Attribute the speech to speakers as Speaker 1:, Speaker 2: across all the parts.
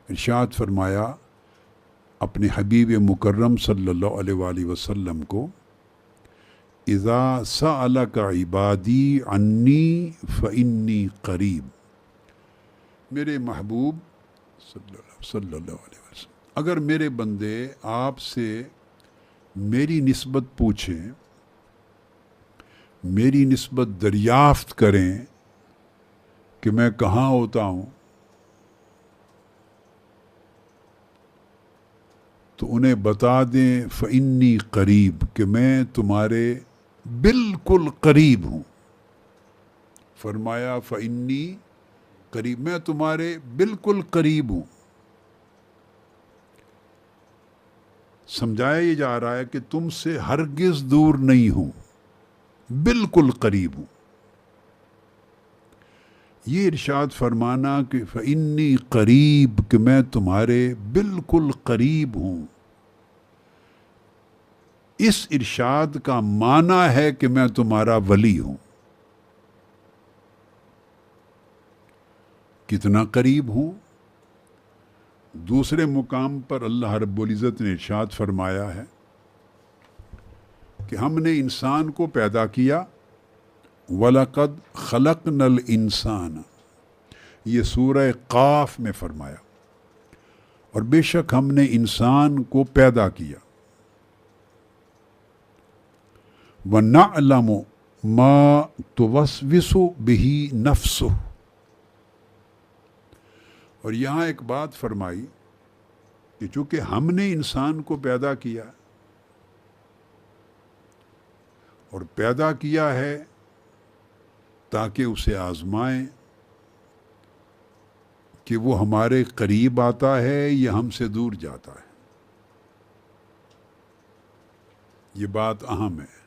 Speaker 1: ارشاد فرمایا اپنے حبیب مکرم صلی اللہ علیہ وآلہ وسلم کو، اذا سألک عبادی عنی فإنی قریب، میرے محبوب صلی اللہ علیہ وسلم، اگر میرے بندے آپ سے میری نسبت پوچھیں، میری نسبت دریافت کریں کہ میں کہاں ہوتا ہوں، تو انہیں بتا دیں فإنی قریب، کہ میں تمہارے بالکل قریب ہوں۔ فرمایا فإنی قریب، میں تمہارے بالکل قریب ہوں۔ سمجھایا یہ جا رہا ہے کہ تم سے ہرگز دور نہیں ہوں، بالکل قریب ہوں۔ یہ ارشاد فرمانا کہ فإنی قریب، کہ میں تمہارے بالکل قریب ہوں، اس ارشاد کا معنی ہے کہ میں تمہارا ولی ہوں۔ کتنا قریب ہوں؟ دوسرے مقام پر اللہ رب العزت نے ارشاد فرمایا ہے کہ ہم نے انسان کو پیدا کیا، وَلَقَدْ خَلَقْنَا الْإِنسَانَ، یہ سورہ قاف میں فرمایا، اور بے شک ہم نے انسان کو پیدا کیا، وَنَعْلَمُ مَا تُوَسْوِسُ بِهِ نَفْسُهُ، اور یہاں ایک بات فرمائی کہ چونکہ ہم نے انسان کو پیدا کیا، اور پیدا کیا ہے تاکہ اسے آزمائیں کہ وہ ہمارے قریب آتا ہے یا ہم سے دور جاتا ہے۔ یہ بات اہم ہے۔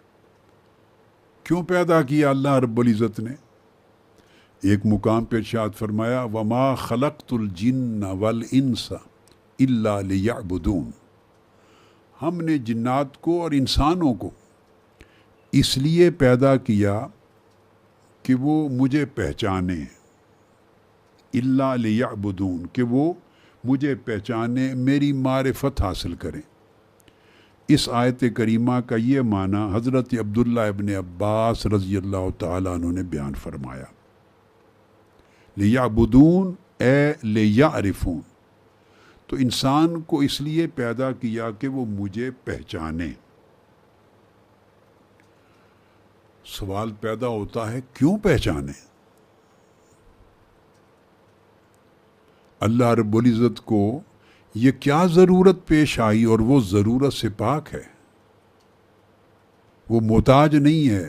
Speaker 1: کیوں پیدا کیا اللہ رب العزت نے؟ ایک مقام پہ ارشاد فرمایا وَمَا خَلَقْتُ الْجِنَّ وَالْإِنسَ إِلَّا لِيَعْبُدُونَ، ہم نے جنات کو اور انسانوں کو اس لیے پیدا کیا کہ وہ مجھے پہچانیں، إِلَّا لِيَعْبُدُونَ، کہ وہ مجھے پہچانیں، میری معرفت حاصل کریں۔ اس آیت کریمہ کا یہ معنی حضرت عبداللہ ابن عباس رضی اللہ تعالیٰ عنہ نے بیان فرمایا، لیعبدون اے لیعرفون، تو انسان کو اس لیے پیدا کیا کہ وہ مجھے پہچانے۔ سوال پیدا ہوتا ہے کیوں پہچانے؟ اللہ رب العزت کو یہ کیا ضرورت پیش آئی، اور وہ ضرورت سے پاک ہے، وہ محتاج نہیں ہے،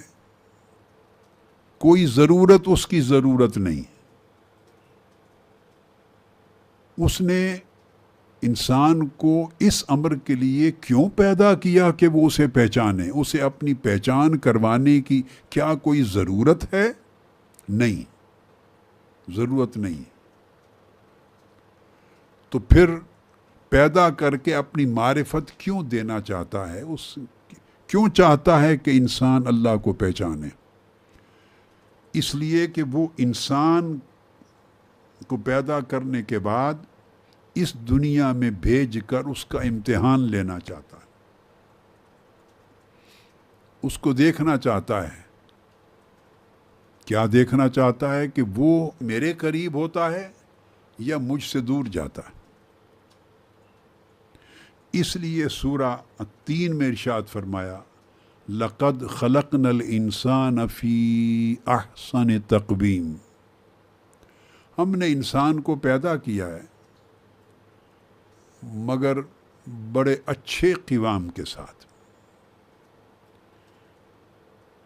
Speaker 1: کوئی ضرورت اس کی ضرورت نہیں۔ اس نے انسان کو اس امر کے لیے کیوں پیدا کیا کہ وہ اسے پہچانے؟ اسے اپنی پہچان کروانے کی کیا کوئی ضرورت ہے؟ نہیں، ضرورت نہیں۔ تو پھر پیدا کر کے اپنی معرفت کیوں دینا چاہتا ہے؟ کیوں چاہتا ہے کہ انسان اللہ کو پہچانے؟ اس لیے کہ وہ انسان کو پیدا کرنے کے بعد اس دنیا میں بھیج کر اس کا امتحان لینا چاہتا ہے، اس کو دیکھنا چاہتا ہے۔ کیا دیکھنا چاہتا ہے؟ کہ وہ میرے قریب ہوتا ہے یا مجھ سے دور جاتا ہے۔ اس لیے سورہ 3 میں ارشاد فرمایا لَقَدْ خَلَقْنَا الْإِنسَانَ فِي أَحْسَنِ تَقْوِيمٍ، ہم نے انسان کو پیدا کیا ہے مگر بڑے اچھے قوام کے ساتھ،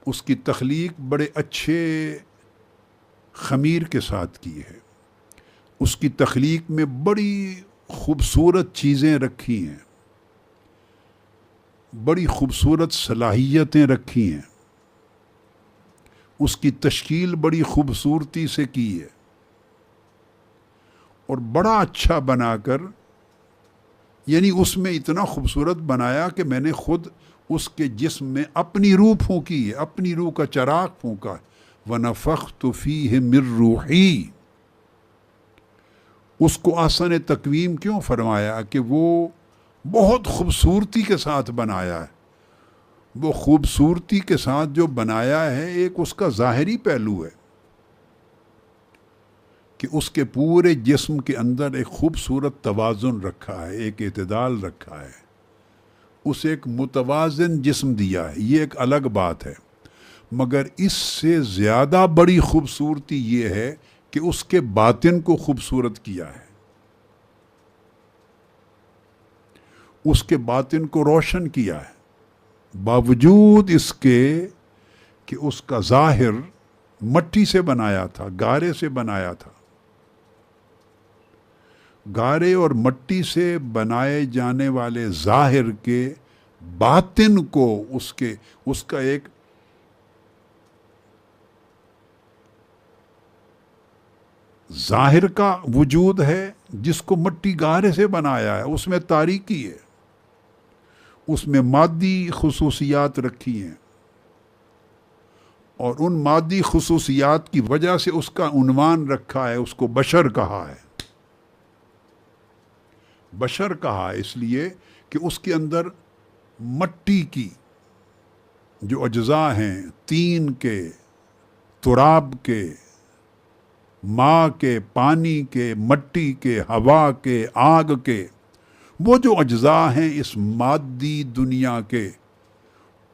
Speaker 1: اس کی تخلیق بڑے اچھے خمیر کے ساتھ کی ہے، اس کی تخلیق میں بڑی خوبصورت چیزیں رکھی ہیں، بڑی خوبصورت صلاحیتیں رکھی ہیں، اس کی تشکیل بڑی خوبصورتی سے کی ہے، اور بڑا اچھا بنا کر، یعنی اس میں اتنا خوبصورت بنایا کہ میں نے خود اس کے جسم میں اپنی روح پھونکی ہے، اپنی روح کا چراغ پھونکا ہے۔ وَنَفَخْتُ فِيهِ مِن رُوحِي، اس کو احسن تقویم کیوں فرمایا؟ کہ وہ بہت خوبصورتی کے ساتھ بنایا ہے. وہ خوبصورتی کے ساتھ جو بنایا ہے ایک اس کا ظاہری پہلو ہے کہ اس کے پورے جسم کے اندر ایک خوبصورت توازن رکھا ہے، ایک اعتدال رکھا ہے، اسے ایک متوازن جسم دیا ہے. یہ ایک الگ بات ہے. مگر اس سے زیادہ بڑی خوبصورتی یہ ہے کہ اس کے باطن کو خوبصورت کیا ہے، اس کے باطن کو روشن کیا ہے. باوجود اس کے کہ اس کا ظاہر مٹی سے بنایا تھا، گارے سے بنایا تھا. گارے اور مٹی سے بنائے جانے والے ظاہر کے باطن کو اس کا ایک ظاہر کا وجود ہے جس کو مٹی گارے سے بنایا ہے، اس میں تاریکی ہے، اس میں مادی خصوصیات رکھی ہیں، اور ان مادی خصوصیات کی وجہ سے اس کا عنوان رکھا ہے، اس کو بشر کہا ہے. بشر کہا ہے اس لیے کہ اس کے اندر مٹی کی جو اجزاء ہیں، طین کے، تراب کے، ماء کے، پانی کے، مٹی کے، ہوا کے، آگ کے، وہ جو اجزاء ہیں اس مادی دنیا کے،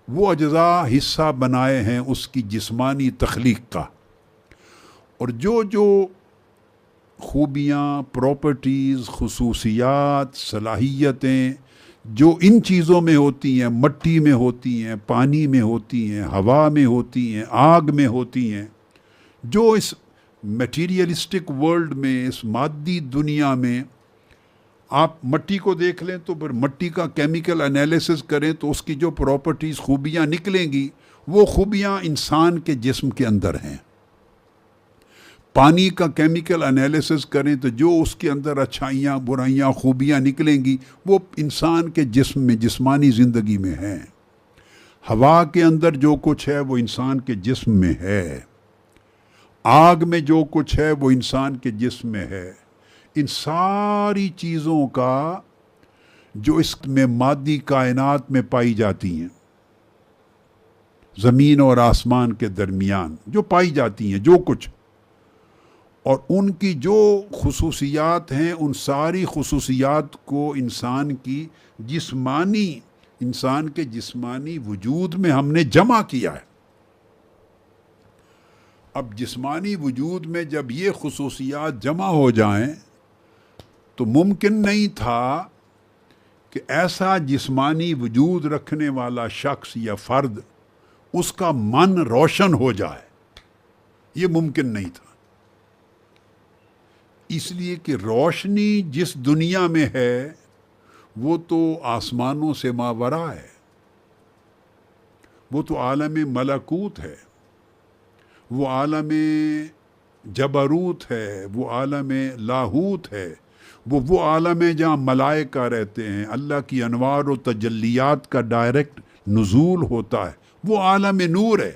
Speaker 1: وہ اجزاء حصہ بنائے ہیں اس کی جسمانی تخلیق کا. اور جو خوبیاں، پراپرٹیز، خصوصیات، صلاحیتیں جو ان چیزوں میں ہوتی ہیں، مٹی میں ہوتی ہیں، پانی میں ہوتی ہیں، ہوا میں ہوتی ہیں، آگ میں ہوتی ہیں، جو اس میٹیریلسٹک ورلڈ میں، اس مادی دنیا میں، آپ مٹی کو دیکھ لیں تو پھر مٹی کا کیمیکل انالیسس کریں تو اس کی جو پراپرٹیز، خوبیاں نکلیں گی، وہ خوبیاں انسان کے جسم کے اندر ہیں. پانی کا کیمیکل انالیسس کریں تو جو اس کے اندر اچھائیاں، برائیاں، خوبیاں نکلیں گی وہ انسان کے جسم میں، جسمانی زندگی میں ہیں. ہوا کے اندر جو کچھ ہے وہ انسان کے جسم میں ہے. آگ میں جو کچھ ہے وہ انسان کے جسم میں ہے. ان ساری چیزوں کا جو اس میں مادی کائنات میں پائی جاتی ہیں، زمین اور آسمان کے درمیان جو پائی جاتی ہیں، جو کچھ، اور ان کی جو خصوصیات ہیں، ان ساری خصوصیات کو انسان کے جسمانی وجود میں ہم نے جمع کیا ہے. اب جسمانی وجود میں جب یہ خصوصیات جمع ہو جائیں تو ممکن نہیں تھا کہ ایسا جسمانی وجود رکھنے والا شخص یا فرد، اس کا من روشن ہو جائے. یہ ممکن نہیں تھا، اس لیے کہ روشنی جس دنیا میں ہے وہ تو آسمانوں سے ماورا ہے، وہ تو عالم ملکوت ہے، وہ عالم جبروت ہے، وہ عالم لاہوت ہے، وہ عالم ہے جہاں ملائکہ رہتے ہیں، اللہ کی انوار و تجلیات کا ڈائریکٹ نزول ہوتا ہے، وہ عالم نور ہے.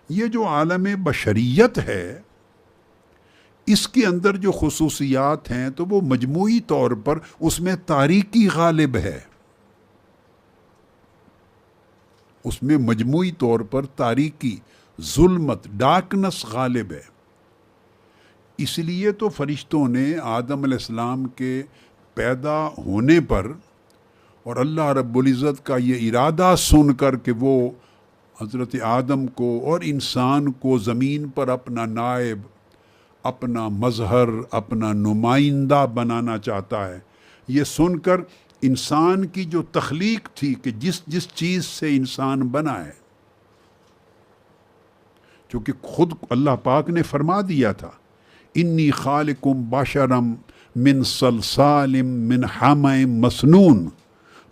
Speaker 1: یہ جو عالم بشریت ہے، اس کے اندر جو خصوصیات ہیں تو وہ مجموعی طور پر اس میں تاریکی غالب ہے، اس میں مجموعی طور پر تاریکی، ظلمت، ڈارکنس غالب ہے. اس لیے تو فرشتوں نے آدم علیہ السلام کے پیدا ہونے پر اور اللہ رب العزت کا یہ ارادہ سن کر کہ وہ حضرت آدم کو اور انسان کو زمین پر اپنا نائب، اپنا مظہر، اپنا نمائندہ بنانا چاہتا ہے، یہ سن کر انسان کی جو تخلیق تھی کہ جس چیز سے انسان بنا ہے، چونکہ خود اللہ پاک نے فرما دیا تھا، انی خالقم بشرم من صلصال من حمأ مسنون،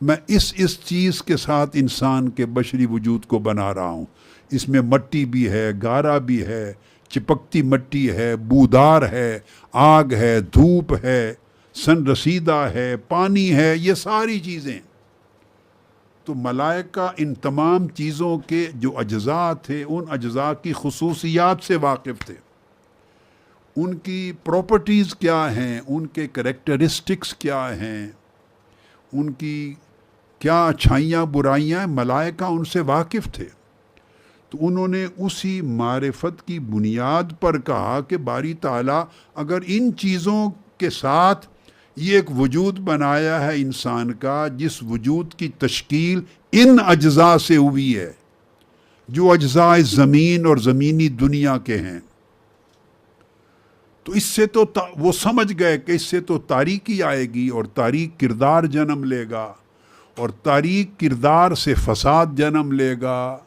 Speaker 1: میں اس چیز کے ساتھ انسان کے بشری وجود کو بنا رہا ہوں. اس میں مٹی بھی ہے، گارا بھی ہے، چپکتی مٹی ہے، بودار ہے، آگ ہے، دھوپ ہے، سن رسیدہ ہے، پانی ہے، یہ ساری چیزیں. تو ملائکہ ان تمام چیزوں کے جو اجزاء تھے، ان اجزاء کی خصوصیات سے واقف تھے. ان کی پراپرٹیز کیا ہیں، ان کے کریکٹرسٹکس کیا ہیں، ان کی کیا اچھائیاں برائیاں، ملائکہ ان سے واقف تھے. تو انہوں نے اسی معرفت کی بنیاد پر کہا کہ باری تعالیٰ اگر ان چیزوں کے ساتھ یہ ایک وجود بنایا ہے انسان کا، جس وجود کی تشکیل ان اجزاء سے ہوئی ہے جو اجزاء زمین اور زمینی دنیا کے ہیں، تو اس سے تو وہ سمجھ گئے کہ اس سے تو تاریکی آئے گی اور تاریک کردار جنم لے گا، اور تاریک کردار سے فساد جنم لے گا،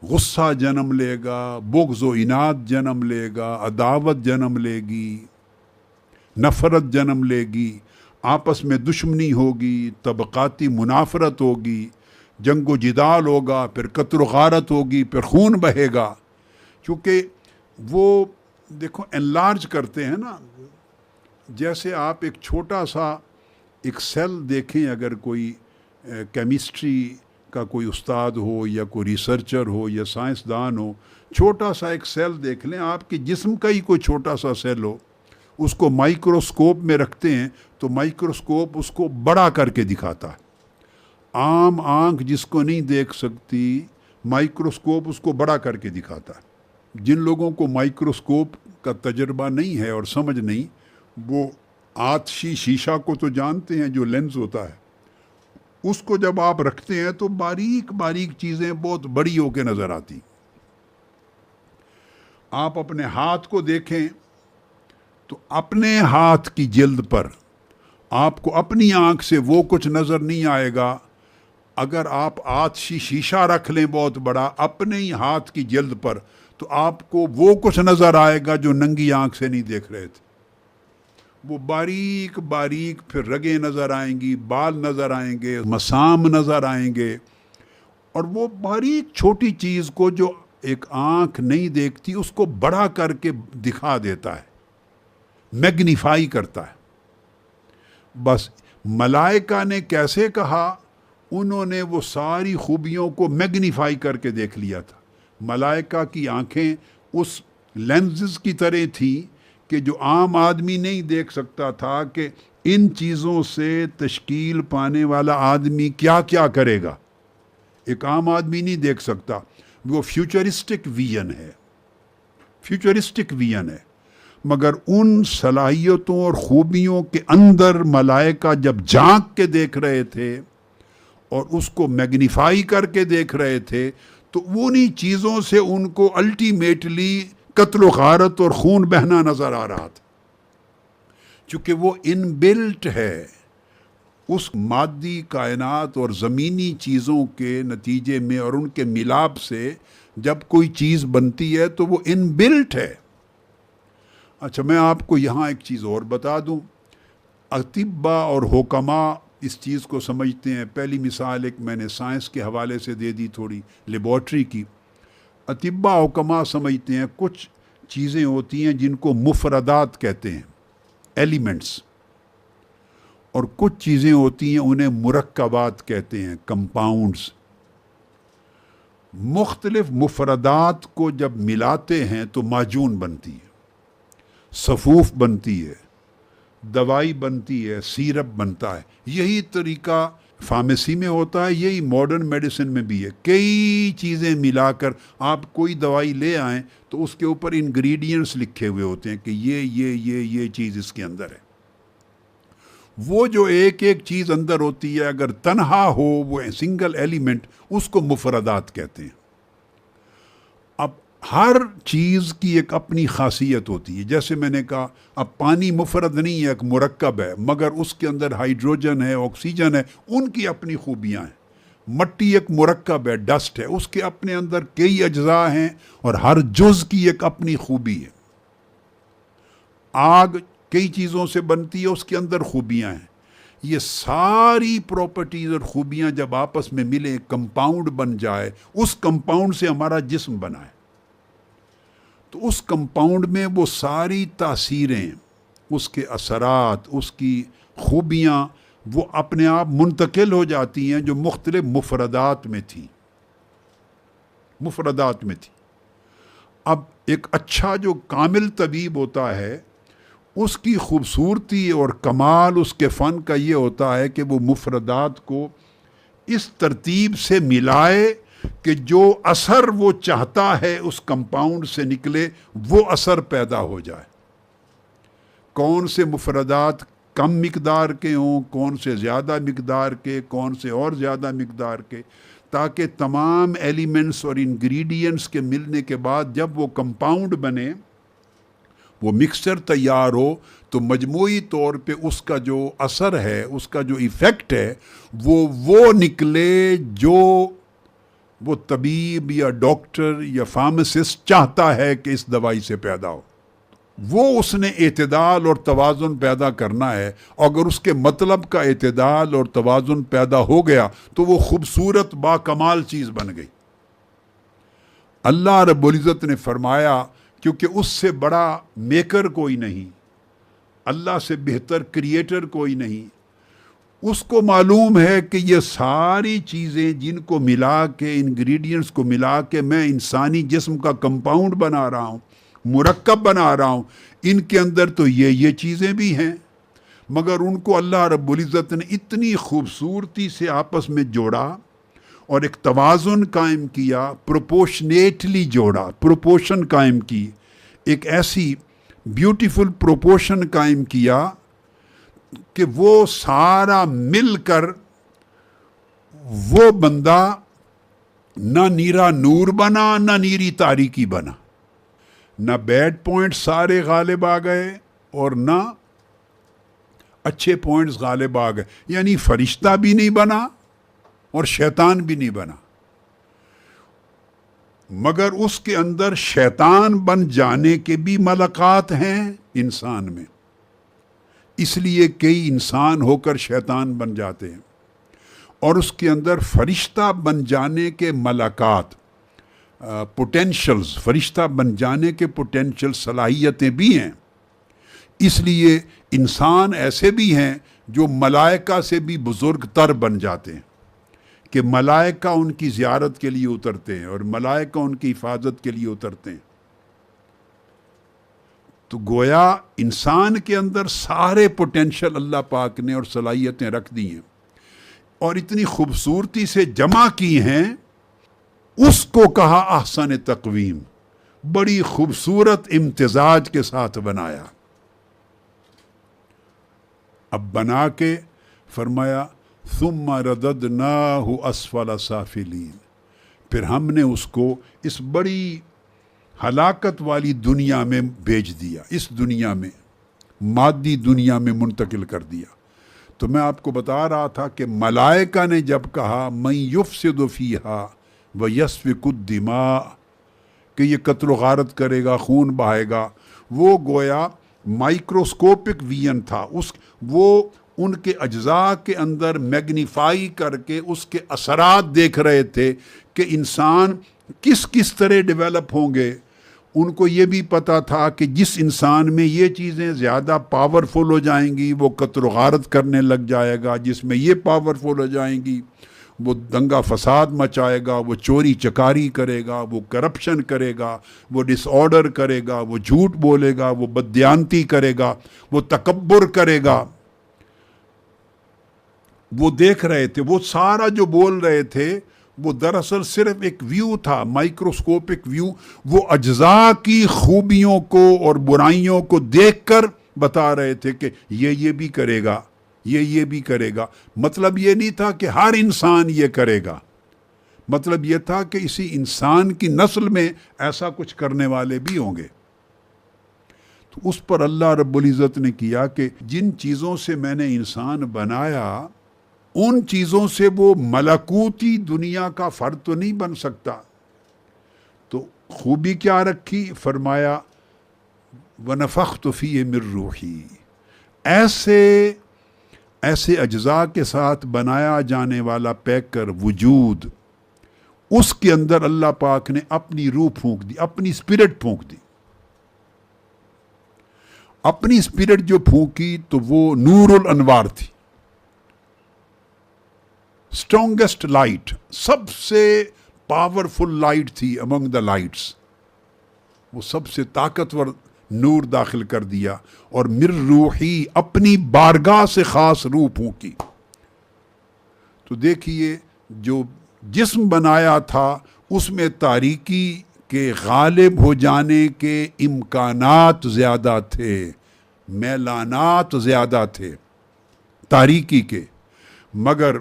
Speaker 1: غصہ جنم لے گا، بغض و عناد جنم لے گا، عداوت جنم لے گی، نفرت جنم لے گی، آپس میں دشمنی ہوگی، طبقاتی منافرت ہوگی، جنگ و جدال ہوگا، پھر قتل و غارت ہوگی، پھر خون بہے گا. چونکہ وہ دیکھو انلارج کرتے ہیں نا، جیسے آپ ایک چھوٹا سا ایک سیل دیکھیں، اگر کوئی کیمسٹری کا کوئی استاد ہو یا کوئی ریسرچر ہو یا سائنسدان ہو، چھوٹا سا ایک سیل دیکھ لیں، آپ کے جسم کا ہی کوئی چھوٹا سا سیل ہو، اس کو مائکروسکوپ میں رکھتے ہیں تو مائکروسکوپ اس کو بڑا کر کے دکھاتا ہے. عام آنکھ جس کو نہیں دیکھ سکتی، مائکروسکوپ اس کو بڑا کر کے دکھاتا ہے. جن لوگوں کو مائکروسکوپ کا تجربہ نہیں ہے اور سمجھ نہیں، وہ آتشی شیشہ کو تو جانتے ہیں جو لینز ہوتا ہے، اس کو جب آپ رکھتے ہیں تو باریک باریک چیزیں بہت بڑی ہو کے نظر آتی. آپ اپنے ہاتھ کو دیکھیں تو اپنے ہاتھ کی جلد پر آپ کو اپنی آنکھ سے وہ کچھ نظر نہیں آئے گا. اگر آپ آتشی شیشہ رکھ لیں بہت بڑا اپنے ہی ہاتھ کی جلد پر، تو آپ کو وہ کچھ نظر آئے گا جو ننگی آنکھ سے نہیں دیکھ رہے تھے. وہ باریک باریک پھر رگیں نظر آئیں گی، بال نظر آئیں گے، مسام نظر آئیں گے، اور وہ باریک چھوٹی چیز کو جو ایک آنکھ نہیں دیکھتی اس کو بڑا کر کے دکھا دیتا ہے، میگنیفائی کرتا ہے. بس ملائکہ نے کیسے کہا؟ انہوں نے وہ ساری خوبیوں کو میگنیفائی کر کے دیکھ لیا تھا. ملائکہ کی آنکھیں اس لینزز کی طرح تھیں کہ جو عام آدمی نہیں دیکھ سکتا تھا کہ ان چیزوں سے تشکیل پانے والا آدمی کیا کیا کرے گا. ایک عام آدمی نہیں دیکھ سکتا. وہ فیوچرسٹک ویژن ہے، فیوچرسٹک ویژن ہے. مگر ان صلاحیتوں اور خوبیوں کے اندر ملائکہ جب جھانک کے دیکھ رہے تھے اور اس کو میگنیفائی کر کے دیکھ رہے تھے، تو انہی چیزوں سے ان کو الٹیمیٹلی قتل و غارت اور خون بہنا نظر آ رہا تھا. چونکہ وہ ان بلٹ ہے اس مادی کائنات اور زمینی چیزوں کے نتیجے میں، اور ان کے ملاپ سے جب کوئی چیز بنتی ہے تو وہ ان بلٹ ہے. اچھا، میں آپ کو یہاں ایک چیز اور بتا دوں. اطباء اور حکماء اس چیز کو سمجھتے ہیں. پہلی مثال ایک میں نے سائنس کے حوالے سے دے دی، تھوڑی لیبارٹری کی. اطباء حکماء سمجھتے ہیں کچھ چیزیں ہوتی ہیں جن کو مفردات کہتے ہیں، ایلیمنٹس، اور کچھ چیزیں ہوتی ہیں انہیں مرکبات کہتے ہیں، کمپاؤنڈز. مختلف مفردات کو جب ملاتے ہیں تو معجون بنتی ہے، صفوف بنتی ہے، دوائی بنتی ہے، سیرپ بنتا ہے. یہی طریقہ فارمیسی میں ہوتا ہے، یہی ماڈرن میڈیسن میں بھی ہے. کئی چیزیں ملا کر آپ کوئی دوائی لے آئیں تو اس کے اوپر انگریڈینٹس لکھے ہوئے ہوتے ہیں کہ یہ چیز اس کے اندر ہے. وہ جو ایک ایک چیز اندر ہوتی ہے اگر تنہا ہو، وہ سنگل ایلیمنٹ، اس کو مفردات کہتے ہیں. اب ہر چیز کی ایک اپنی خاصیت ہوتی ہے. جیسے میں نے کہا اب پانی مفرد نہیں ہے، ایک مرکب ہے، مگر اس کے اندر ہائیڈروجن ہے، آکسیجن ہے، ان کی اپنی خوبیاں ہیں. مٹی ایک مرکب ہے، ڈسٹ ہے، اس کے اپنے اندر کئی اجزاء ہیں اور ہر جز کی ایک اپنی خوبی ہے. آگ کئی چیزوں سے بنتی ہے، اس کے اندر خوبیاں ہیں. یہ ساری پراپرٹیز اور خوبیاں جب آپس میں ملیں، کمپاؤنڈ بن جائے، اس کمپاؤنڈ سے ہمارا جسم بنا ہے. تو اس کمپاؤنڈ میں وہ ساری تاثیریں، اس کے اثرات، اس کی خوبیاں، وہ اپنے آپ منتقل ہو جاتی ہیں جو مختلف مفردات میں تھی. اب ایک اچھا جو کامل طبیب ہوتا ہے اس کی خوبصورتی اور کمال اس کے فن کا یہ ہوتا ہے کہ وہ مفردات کو اس ترتیب سے ملائے کہ جو اثر وہ چاہتا ہے اس کمپاؤنڈ سے نکلے وہ اثر پیدا ہو جائے. کون سے مفردات کم مقدار کے ہوں، کون سے زیادہ مقدار کے، کون سے اور زیادہ مقدار کے، تاکہ تمام ایلیمنٹس اور انگریڈینٹس کے ملنے کے بعد جب وہ کمپاؤنڈ بنے، وہ مکسچر تیار ہو، تو مجموعی طور پہ اس کا جو اثر ہے، اس کا جو ایفیکٹ ہے، وہ نکلے جو وہ طبیب یا ڈاکٹر یا فارماسسٹ چاہتا ہے کہ اس دوائی سے پیدا ہو. وہ اس نے اعتدال اور توازن پیدا کرنا ہے. اگر اس کے مطلب کا اعتدال اور توازن پیدا ہو گیا تو وہ خوبصورت با کمال چیز بن گئی. اللہ رب العزت نے فرمایا کیونکہ اس سے بڑا میکر کوئی نہیں، اللہ سے بہتر کریٹر کوئی نہیں. اس کو معلوم ہے کہ یہ ساری چیزیں جن کو ملا کے، انگریڈینٹس کو ملا کے میں انسانی جسم کا کمپاؤنڈ بنا رہا ہوں، مرکب بنا رہا ہوں، ان کے اندر تو یہ چیزیں بھی ہیں، مگر ان کو اللہ رب العزت نے اتنی خوبصورتی سے آپس میں جوڑا اور ایک توازن قائم کیا، پروپورشنیٹلی جوڑا، پروپورشن قائم کی، ایک ایسی بیوٹیفل پروپورشن قائم کیا کہ وہ سارا مل کر وہ بندہ نہ نیرا نور بنا نہ نیری تاریکی بنا، نہ بیڈ پوائنٹ سارے غالب آ گئے اور نہ اچھے پوائنٹس غالب آ گئے. یعنی فرشتہ بھی نہیں بنا اور شیطان بھی نہیں بنا، مگر اس کے اندر شیطان بن جانے کے بھی ملکات ہیں انسان میں. اس لیے کئی انسان ہو کر شیطان بن جاتے ہیں، اور اس کے اندر فرشتہ بن جانے کے ملکات، پوٹینشلز، فرشتہ بن جانے کے پوٹینشل صلاحیتیں بھی ہیں. اس لیے انسان ایسے بھی ہیں جو ملائکہ سے بھی بزرگ تر بن جاتے ہیں، کہ ملائکہ ان کی زیارت کے لیے اترتے ہیں اور ملائکہ ان کی حفاظت کے لیے اترتے ہیں. تو گویا انسان کے اندر سارے پوٹینشل اللہ پاک نے اور صلاحیتیں رکھ دی ہیں اور اتنی خوبصورتی سے جمع کی ہیں. اس کو کہا احسن تقویم، بڑی خوبصورت امتزاج کے ساتھ بنایا. اب بنا کے فرمایا ثم رددناہ اسفل سافلین، پھر ہم نے اس کو اس بڑی ہلاکت والی دنیا میں بھیج دیا، اس دنیا میں، مادی دنیا میں منتقل کر دیا. تو میں آپ کو بتا رہا تھا کہ ملائکہ نے جب کہا من یفسد فیہا ویسفک الدماء، کہ یہ قتل و غارت کرے گا، خون بہائے گا، وہ گویا مائکروسکوپک ویژن تھا. وہ ان کے اجزاء کے اندر میگنیفائی کر کے اس کے اثرات دیکھ رہے تھے کہ انسان کس طرح ڈیولپ ہوں گے. ان کو یہ بھی پتا تھا کہ جس انسان میں یہ چیزیں زیادہ پاورفل ہو جائیں گی وہ قتل و غارت کرنے لگ جائے گا، جس میں یہ پاورفل ہو جائیں گی وہ دنگا فساد مچائے گا، وہ چوری چکاری کرے گا، وہ کرپشن کرے گا، وہ ڈس آرڈر کرے گا، وہ جھوٹ بولے گا، وہ بددیانتی کرے گا، وہ تکبر کرے گا. وہ دیکھ رہے تھے، وہ سارا جو بول رہے تھے وہ دراصل صرف ایک ویو تھا، مائکروسکوپک ویو. وہ اجزاء کی خوبیوں کو اور برائیوں کو دیکھ کر بتا رہے تھے کہ یہ بھی کرے گا، یہ بھی کرے گا. مطلب یہ نہیں تھا کہ ہر انسان یہ کرے گا، مطلب یہ تھا کہ اسی انسان کی نسل میں ایسا کچھ کرنے والے بھی ہوں گے. تو اس پر اللہ رب العزت نے کیا کہ جن چیزوں سے میں نے انسان بنایا ان چیزوں سے وہ ملکوتی دنیا کا فرد تو نہیں بن سکتا. تو خوبی کیا رکھی؟ فرمایا وَنَفَخْتُ فِيهِ مِن رُوحِي، ایسے اجزاء کے ساتھ بنایا جانے والا پیک کر وجود، اس کے اندر اللہ پاک نے اپنی روح پھونک دی، اپنی اسپرٹ پھونک دی. اپنی اسپرٹ جو پھونکی تو وہ نور الانوار تھی، اسٹرانگسٹ لائٹ، سب سے پاورفل لائٹ تھی امنگ دا لائٹس. وہ سب سے طاقتور نور داخل کر دیا، اور مر روحی اپنی بارگاہ سے خاص روح پھونکی۔ تو دیکھیے جو جسم بنایا تھا اس میں تاریکی کے غالب ہو جانے کے امکانات زیادہ تھے، میلانات زیادہ تھے تاریکی کے، مگر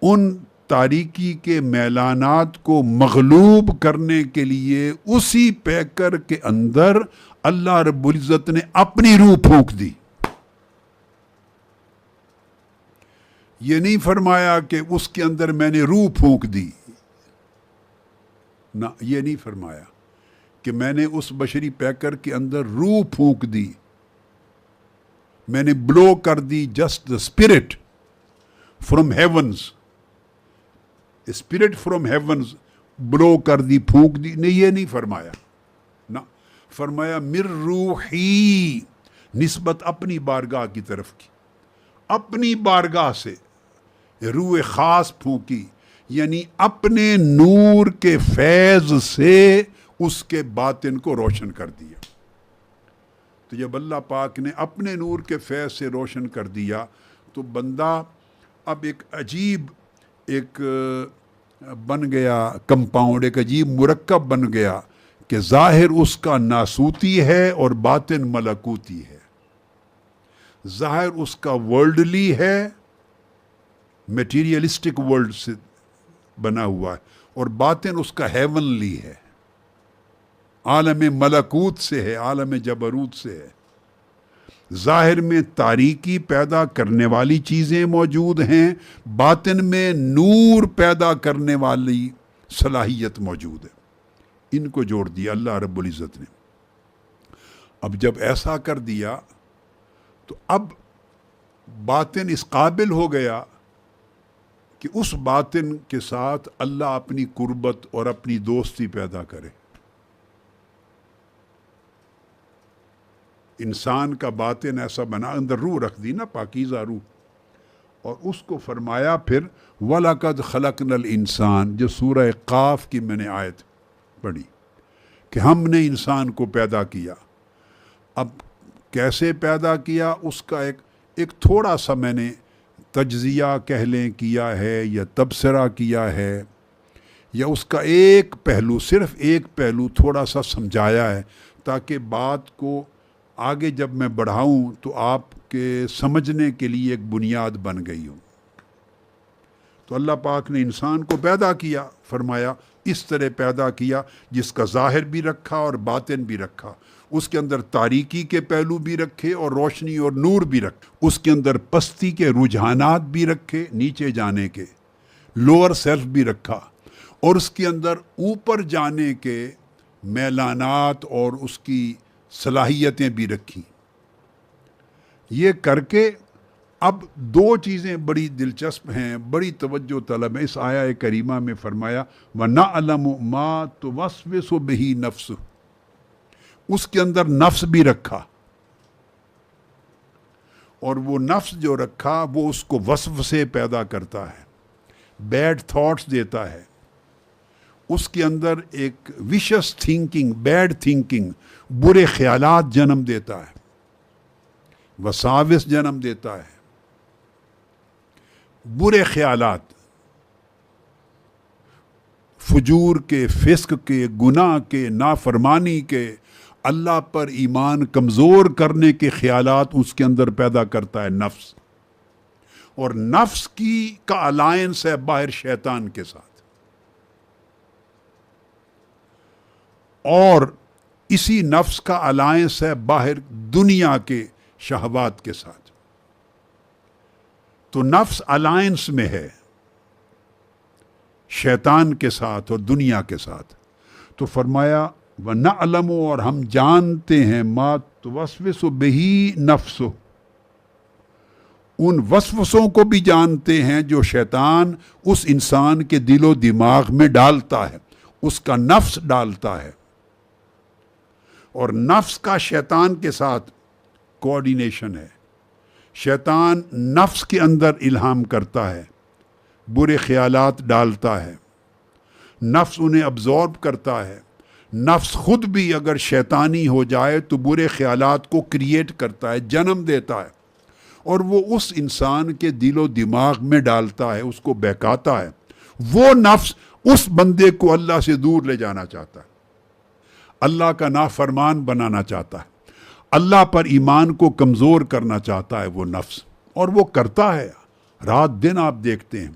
Speaker 1: ان تاریکی کے میلانات کو مغلوب کرنے کے لیے اسی پیکر کے اندر اللہ رب العزت نے اپنی روح پھونک دی۔ یہ نہیں فرمایا کہ اس کے اندر میں نے روح پھونک دی، نہ، یہ نہیں فرمایا کہ میں نے اس بشری پیکر کے اندر روح پھونک دی، میں نے بلو کر دی just the spirit from heavens, spirit from heavens blow کر دی، پھونک دی، نہیں، یہ نہیں فرمایا، نہ، فرمایا مر روحی، نسبت اپنی بارگاہ کی طرف کی، اپنی بارگاہ سے روح خاص پھونکی، یعنی اپنے نور کے فیض سے اس کے باطن کو روشن کر دیا۔ تو جب اللہ پاک نے اپنے نور کے فیض سے روشن کر دیا تو بندہ اب ایک عجیب ایک بن گیا کمپاؤنڈ، ایک عجیب مرکب بن گیا کہ ظاہر اس کا ناسوتی ہے اور باطن ملکوتی ہے، ظاہر اس کا ورلڈلی ہے، میٹیریلسٹک ورلڈ سے بنا ہوا ہے، اور باطن اس کا ہیونلی ہے، عالم ملکوت سے ہے، عالم جبروت سے ہے۔ ظاہر میں تاریکی پیدا کرنے والی چیزیں موجود ہیں، باطن میں نور پیدا کرنے والی صلاحیت موجود ہے، ان کو جوڑ دیا اللہ رب العزت نے۔ اب جب ایسا کر دیا تو اب باطن اس قابل ہو گیا کہ اس باطن کے ساتھ اللہ اپنی قربت اور اپنی دوستی پیدا کرے۔ انسان کا باطن ایسا بنا، اندر روح رکھ دی نا، پاکیزہ روح، اور اس کو فرمایا پھر وَلَقَدْ خَلَقْنَا الْإِنسَانَ، جو سورہ قاف کی میں نے آیت پڑھی کہ ہم نے انسان کو پیدا کیا۔ اب کیسے پیدا کیا اس کا ایک تھوڑا سا میں نے تجزیہ کہہ لیں کیا ہے، یا تبصرہ کیا ہے، یا اس کا ایک پہلو، صرف ایک پہلو تھوڑا سا سمجھایا ہے، تاکہ بات کو آگے جب میں بڑھاؤں تو آپ کے سمجھنے کے لیے ایک بنیاد بن گئی ہو۔ تو اللہ پاک نے انسان کو پیدا کیا، فرمایا اس طرح پیدا کیا جس کا ظاہر بھی رکھا اور باطن بھی رکھا، اس کے اندر تاریکی کے پہلو بھی رکھے اور روشنی اور نور بھی رکھے، اس کے اندر پستی کے رجحانات بھی رکھے، نیچے جانے کے، لوور سیلف بھی رکھا، اور اس کے اندر اوپر جانے کے میلانات اور اس کی صلاحیتیں بھی رکھی۔ یہ کر کے اب دو چیزیں بڑی دلچسپ ہیں، بڑی توجہ طلب ہیں۔ اس آیہ کریمہ میں فرمایا وَنَعْلَمُ مَا تُوَسْوِسُ بِهِ نَفْسُ، اس کے اندر نفس بھی رکھا، اور وہ نفس جو رکھا وہ اس کو وسوسے پیدا کرتا ہے، بیڈ تھاٹس دیتا ہے، اس کے اندر ایک وشس تھنکنگ، بیڈ تھنکنگ، برے خیالات جنم دیتا ہے، وساوس جنم دیتا ہے، برے خیالات، فجور کے، فسق کے، گناہ کے، نافرمانی کے، اللہ پر ایمان کمزور کرنے کے خیالات اس کے اندر پیدا کرتا ہے نفس، اور نفس کا الائنس ہے باہر شیطان کے ساتھ، اور اسی نفس کا الائنس ہے باہر دنیا کے شہوات کے ساتھ۔ تو نفس الائنس میں ہے شیطان کے ساتھ اور دنیا کے ساتھ۔ تو فرمایا وَنَعْلَمُ، اور ہم جانتے ہیں، مَا تُوَسْوِسُ بِهِ نَفْسُ، ان وسوسوں کو بھی جانتے ہیں جو شیطان اس انسان کے دل و دماغ میں ڈالتا ہے، اس کا نفس ڈالتا ہے، اور نفس کا شیطان کے ساتھ کوآرڈینیشن ہے۔ شیطان نفس کے اندر الہام کرتا ہے، برے خیالات ڈالتا ہے، نفس انہیں ابزورب کرتا ہے، نفس خود بھی اگر شیطانی ہو جائے تو برے خیالات کو کریٹ کرتا ہے، جنم دیتا ہے، اور وہ اس انسان کے دل و دماغ میں ڈالتا ہے، اس کو بہکاتا ہے۔ وہ نفس اس بندے کو اللہ سے دور لے جانا چاہتا ہے، اللہ کا نافرمان بنانا چاہتا ہے، اللہ پر ایمان کو کمزور کرنا چاہتا ہے وہ نفس، اور وہ کرتا ہے۔ رات دن آپ دیکھتے ہیں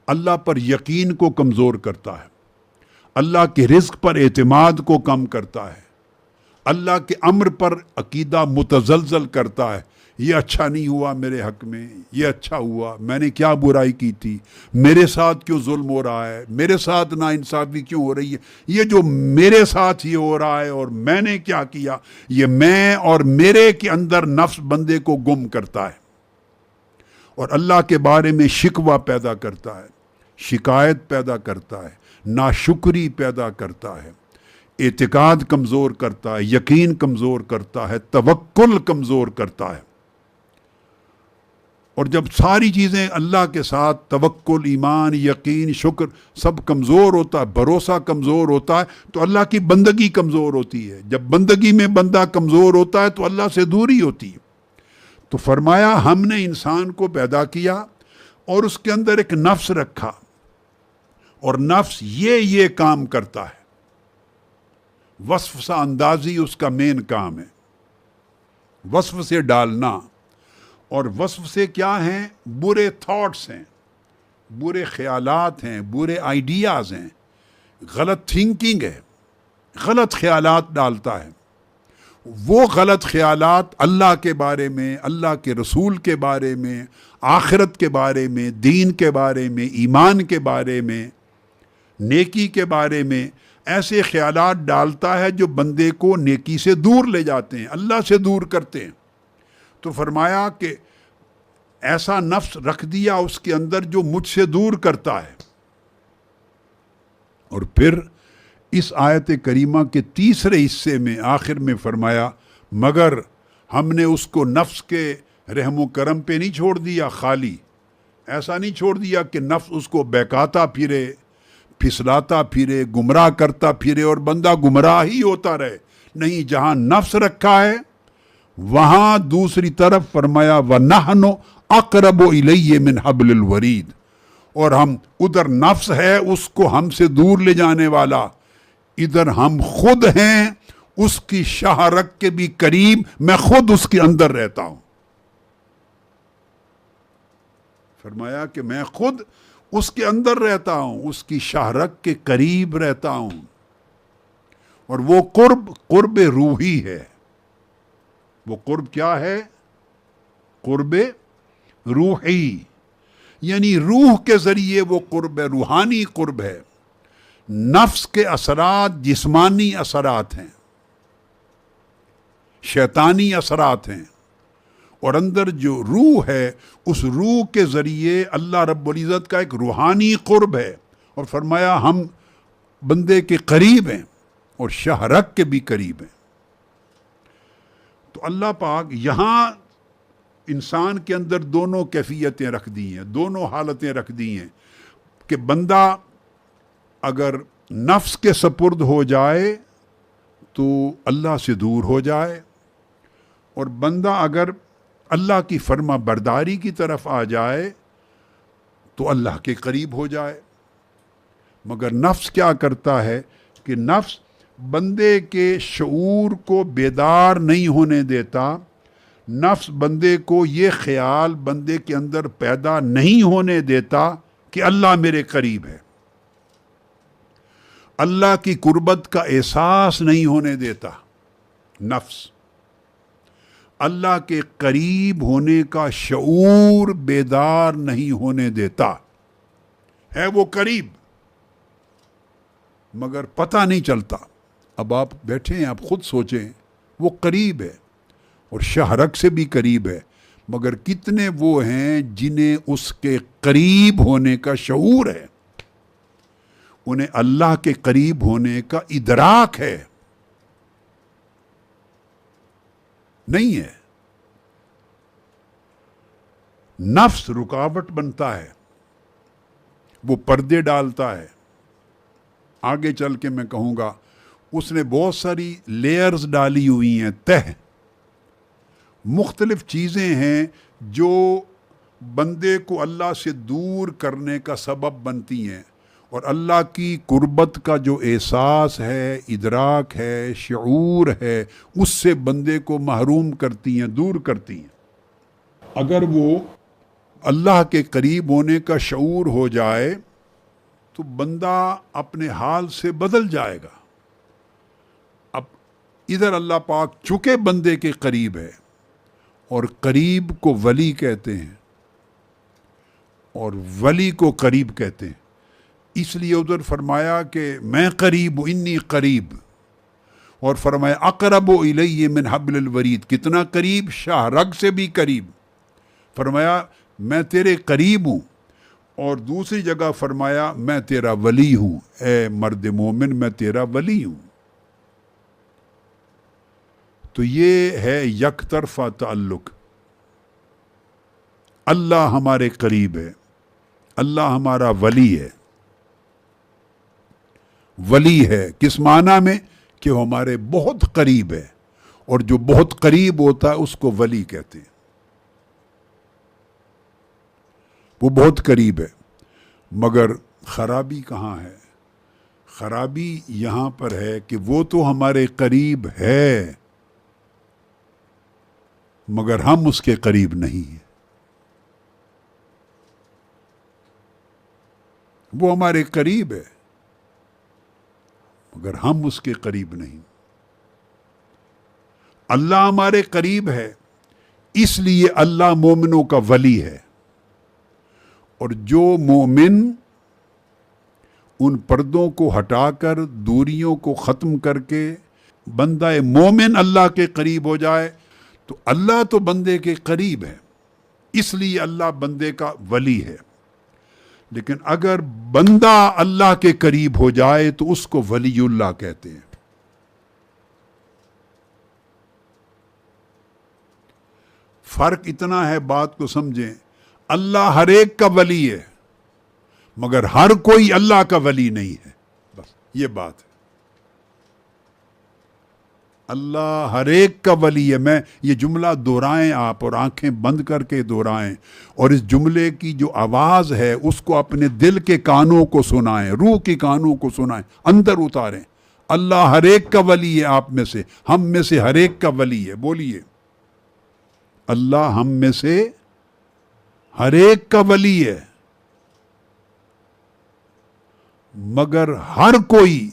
Speaker 1: اللہ پر یقین کو کمزور کرتا ہے، اللہ کے رزق پر اعتماد کو کم کرتا ہے، اللہ کے امر پر عقیدہ متزلزل کرتا ہے۔ یہ اچھا نہیں ہوا میرے حق میں، یہ اچھا ہوا، میں نے کیا برائی کی تھی، میرے ساتھ کیوں ظلم ہو رہا ہے، میرے ساتھ ناانصافی کیوں ہو رہی ہے، یہ جو میرے ساتھ یہ ہو رہا ہے اور میں نے کیا کیا، یہ میں اور میرے کے اندر نفس بندے کو گم کرتا ہے اور اللہ کے بارے میں شکوہ پیدا کرتا ہے، شکایت پیدا کرتا ہے، ناشکری پیدا کرتا ہے، اعتقاد کمزور کرتا ہے، یقین کمزور کرتا ہے، توکل کمزور کرتا ہے۔ اور جب ساری چیزیں اللہ کے ساتھ، توکل، ایمان، یقین، شکر سب کمزور ہوتا ہے، بھروسہ کمزور ہوتا ہے، تو اللہ کی بندگی کمزور ہوتی ہے۔ جب بندگی میں بندہ کمزور ہوتا ہے تو اللہ سے دوری ہوتی ہے۔ تو فرمایا ہم نے انسان کو پیدا کیا اور اس کے اندر ایک نفس رکھا، اور نفس یہ کام کرتا ہے۔ وصف سا اندازی اس کا مین کام ہے، وصف سے ڈالنا۔ اور وصف سے کیا ہیں؟ برے تھاٹس ہیں، برے خیالات ہیں، برے آئیڈیاز ہیں، غلط تھنکنگ ہے، غلط خیالات ڈالتا ہے۔ وہ غلط خیالات اللہ کے بارے میں، اللہ کے رسول کے بارے میں، آخرت کے بارے میں، دین کے بارے میں، ایمان کے بارے میں، نیکی کے بارے میں ایسے خیالات ڈالتا ہے جو بندے کو نیکی سے دور لے جاتے ہیں، اللہ سے دور کرتے ہیں۔ تو فرمایا کہ ایسا نفس رکھ دیا اس کے اندر جو مجھ سے دور کرتا ہے۔ اور پھر اس آیت کریمہ کے تیسرے حصے میں آخر میں فرمایا مگر ہم نے اس کو نفس کے رحم و کرم پہ نہیں چھوڑ دیا خالی، ایسا نہیں چھوڑ دیا کہ نفس اس کو بہکاتا پھرے، پھسلاتا پھرے، گمراہ کرتا پھرے اور بندہ گمراہ ہی ہوتا رہے۔ نہیں، جہاں نفس رکھا ہے وہاں دوسری طرف فرمایا وَنَحْنُ أَقْرَبُ إِلَيْهِ مِنْ حَبْلِ الْوَرِيدِ، اور ہم ادھر نفس ہے اس کو ہم سے دور لے جانے والا، ادھر ہم خود ہیں اس کی شاہ رگ کے بھی قریب، میں خود اس کے اندر رہتا ہوں۔ فرمایا کہ میں خود اس کے اندر رہتا ہوں، اس کی شاہ رگ کے قریب رہتا ہوں۔ اور وہ قرب روحی ہے۔ وہ قرب کیا ہے؟ قرب روحی، یعنی روح کے ذریعے وہ قرب ہے، روحانی قرب ہے۔ نفس کے اثرات جسمانی اثرات ہیں، شیطانی اثرات ہیں، اور اندر جو روح ہے اس روح کے ذریعے اللہ رب العزت کا ایک روحانی قرب ہے۔ اور فرمایا ہم بندے کے قریب ہیں اور شاہ رگ کے بھی قریب ہیں۔ تو اللہ پاک یہاں انسان کے اندر دونوں کیفیتیں رکھ دی ہیں، دونوں حالتیں رکھ دی ہیں کہ بندہ اگر نفس کے سپرد ہو جائے تو اللہ سے دور ہو جائے، اور بندہ اگر اللہ کی فرما برداری کی طرف آ جائے تو اللہ کے قریب ہو جائے۔ مگر نفس کیا کرتا ہے کہ نفس بندے کے شعور کو بیدار نہیں ہونے دیتا، نفس بندے کو یہ خیال بندے کے اندر پیدا نہیں ہونے دیتا کہ اللہ میرے قریب ہے، اللہ کی قربت کا احساس نہیں ہونے دیتا۔ نفس اللہ کے قریب ہونے کا شعور بیدار نہیں ہونے دیتا، ہے وہ قریب مگر پتہ نہیں چلتا۔ اب آپ بیٹھے ہیں، آپ خود سوچیں، وہ قریب ہے اور شاہ رگ سے بھی قریب ہے، مگر کتنے وہ ہیں جنہیں اس کے قریب ہونے کا شعور ہے، انہیں اللہ کے قریب ہونے کا ادراک ہے؟ نہیں ہے۔ نفس رکاوٹ بنتا ہے، وہ پردے ڈالتا ہے۔ آگے چل کے میں کہوں گا اس نے بہت ساری لیئرز ڈالی ہوئی ہیں، تہ مختلف چیزیں ہیں جو بندے کو اللہ سے دور کرنے کا سبب بنتی ہیں، اور اللہ کی قربت کا جو احساس ہے، ادراک ہے، شعور ہے، اس سے بندے کو محروم کرتی ہیں، دور کرتی ہیں۔ اگر وہ اللہ کے قریب ہونے کا شعور ہو جائے تو بندہ اپنے حال سے بدل جائے گا۔ اب ادھر اللہ پاک چونکہ بندے کے قریب ہے، اور قریب کو ولی کہتے ہیں اور ولی کو قریب کہتے ہیں، اس لیے ادھر فرمایا کہ میں قریب ہوں، انی قریب، اور فرمایا اقرب الیہ من حبل الورید، کتنا قریب؟ شاہ رگ سے بھی قریب۔ فرمایا میں تیرے قریب ہوں، اور دوسری جگہ فرمایا میں تیرا ولی ہوں، اے مرد مومن میں تیرا ولی ہوں۔ تو یہ ہے یک طرفہ تعلق۔ اللہ ہمارے قریب ہے، اللہ ہمارا ولی ہے۔ ولی ہے کس معنی میں؟ کہ وہ ہمارے بہت قریب ہے، اور جو بہت قریب ہوتا ہے اس کو ولی کہتے ہیں، وہ بہت قریب ہے۔ مگر خرابی کہاں ہے؟ خرابی یہاں پر ہے کہ وہ تو ہمارے قریب ہے مگر ہم اس کے قریب نہیں ہیں۔ وہ ہمارے قریب ہے مگر ہم اس کے قریب نہیں۔ اللہ ہمارے قریب ہے، اس لیے اللہ مومنوں کا ولی ہے، اور جو مومن ان پردوں کو ہٹا کر، دوریوں کو ختم کر کے بندہ مومن اللہ کے قریب ہو جائے تو اللہ تو بندے کے قریب ہے، اس لیے اللہ بندے کا ولی ہے۔ لیکن اگر بندہ اللہ کے قریب ہو جائے تو اس کو ولی اللہ کہتے ہیں۔ فرق اتنا ہے، بات کو سمجھیں، اللہ ہر ایک کا ولی ہے مگر ہر کوئی اللہ کا ولی نہیں ہے، بس یہ بات ہے۔ اللہ ہر ایک کا ولی ہے۔ میں یہ جملہ دہرائیں آپ، اور آنکھیں بند کر کے دہرائیں، اور اس جملے کی جو آواز ہے اس کو اپنے دل کے کانوں کو سنائیں، روح کے کانوں کو سنائیں، اندر اتاریں۔ اللہ ہر ایک کا ولی ہے، آپ میں سے، ہم میں سے ہر ایک کا ولی ہے۔ بولیے، اللہ ہم میں سے ہر ایک کا ولی ہے مگر ہر کوئی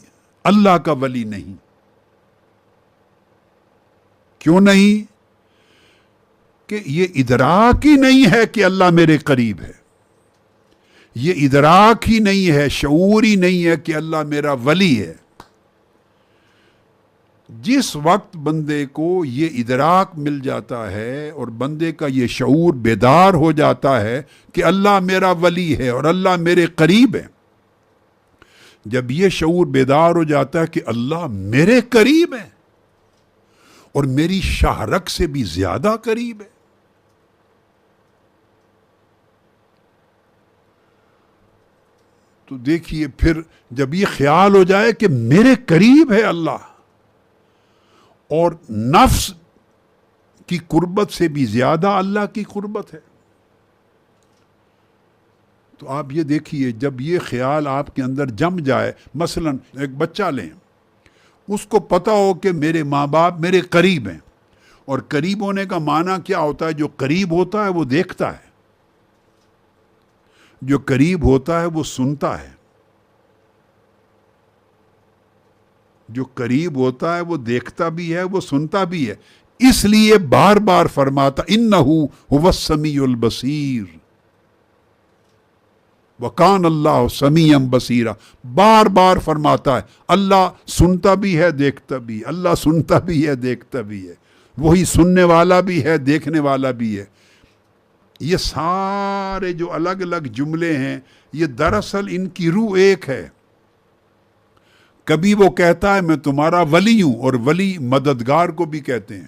Speaker 1: اللہ کا ولی نہیں۔ کیوں نہیں؟ کہ یہ ادراک ہی نہیں ہے کہ اللہ میرے قریب ہے، یہ ادراک ہی نہیں ہے، شعور ہی نہیں ہے کہ اللہ میرا ولی ہے۔ جس وقت بندے کو یہ ادراک مل جاتا ہے اور بندے کا یہ شعور بیدار ہو جاتا ہے کہ اللہ میرا ولی ہے اور اللہ میرے قریب ہے، جب یہ شعور بیدار ہو جاتا ہے کہ اللہ میرے قریب ہے اور میری شاہرگ سے بھی زیادہ قریب ہے، تو دیکھیے پھر جب یہ خیال ہو جائے کہ میرے قریب ہے اللہ اور نفس کی قربت سے بھی زیادہ اللہ کی قربت ہے، تو آپ یہ دیکھیے جب یہ خیال آپ کے اندر جم جائے، مثلا ایک بچہ لیں، اس کو پتا ہو کہ میرے ماں باپ میرے قریب ہیں، اور قریب ہونے کا معنی کیا ہوتا ہے؟ جو قریب ہوتا ہے وہ دیکھتا ہے، جو قریب ہوتا ہے وہ سنتا ہے، جو قریب ہوتا ہے وہ دیکھتا بھی ہے، وہ سنتا بھی ہے۔ اس لیے بار بار فرماتا انہ هو السمیع البصیر، وکان اللہ سمیعا بصیرا، بار بار فرماتا ہے اللہ سنتا بھی ہے دیکھتا بھی، اللہ سنتا بھی ہے دیکھتا بھی ہے، وہی سننے والا بھی ہے دیکھنے والا بھی ہے۔ یہ سارے جو الگ الگ جملے ہیں یہ دراصل ان کی روح ایک ہے۔ کبھی وہ کہتا ہے میں تمہارا ولی ہوں، اور ولی مددگار کو بھی کہتے ہیں۔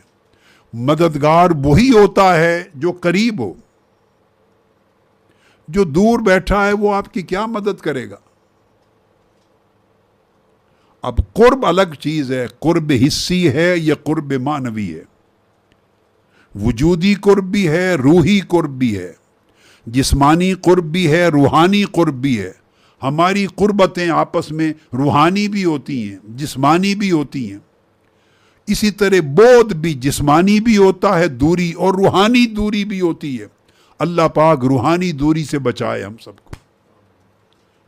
Speaker 1: مددگار وہی ہوتا ہے جو قریب ہو، جو دور بیٹھا ہے وہ آپ کی کیا مدد کرے گا؟ اب قرب الگ چیز ہے، قرب حسی ہے یا قرب معنوی ہے، وجودی قرب بھی ہے، روحی قرب بھی ہے، جسمانی قرب بھی ہے، روحانی قرب بھی ہے۔ ہماری قربتیں آپس میں روحانی بھی ہوتی ہیں، جسمانی بھی ہوتی ہیں۔ اسی طرح بود بھی جسمانی بھی ہوتا ہے دوری، اور روحانی دوری بھی ہوتی ہے۔ اللہ پاک روحانی دوری سے بچائے ہم سب کو،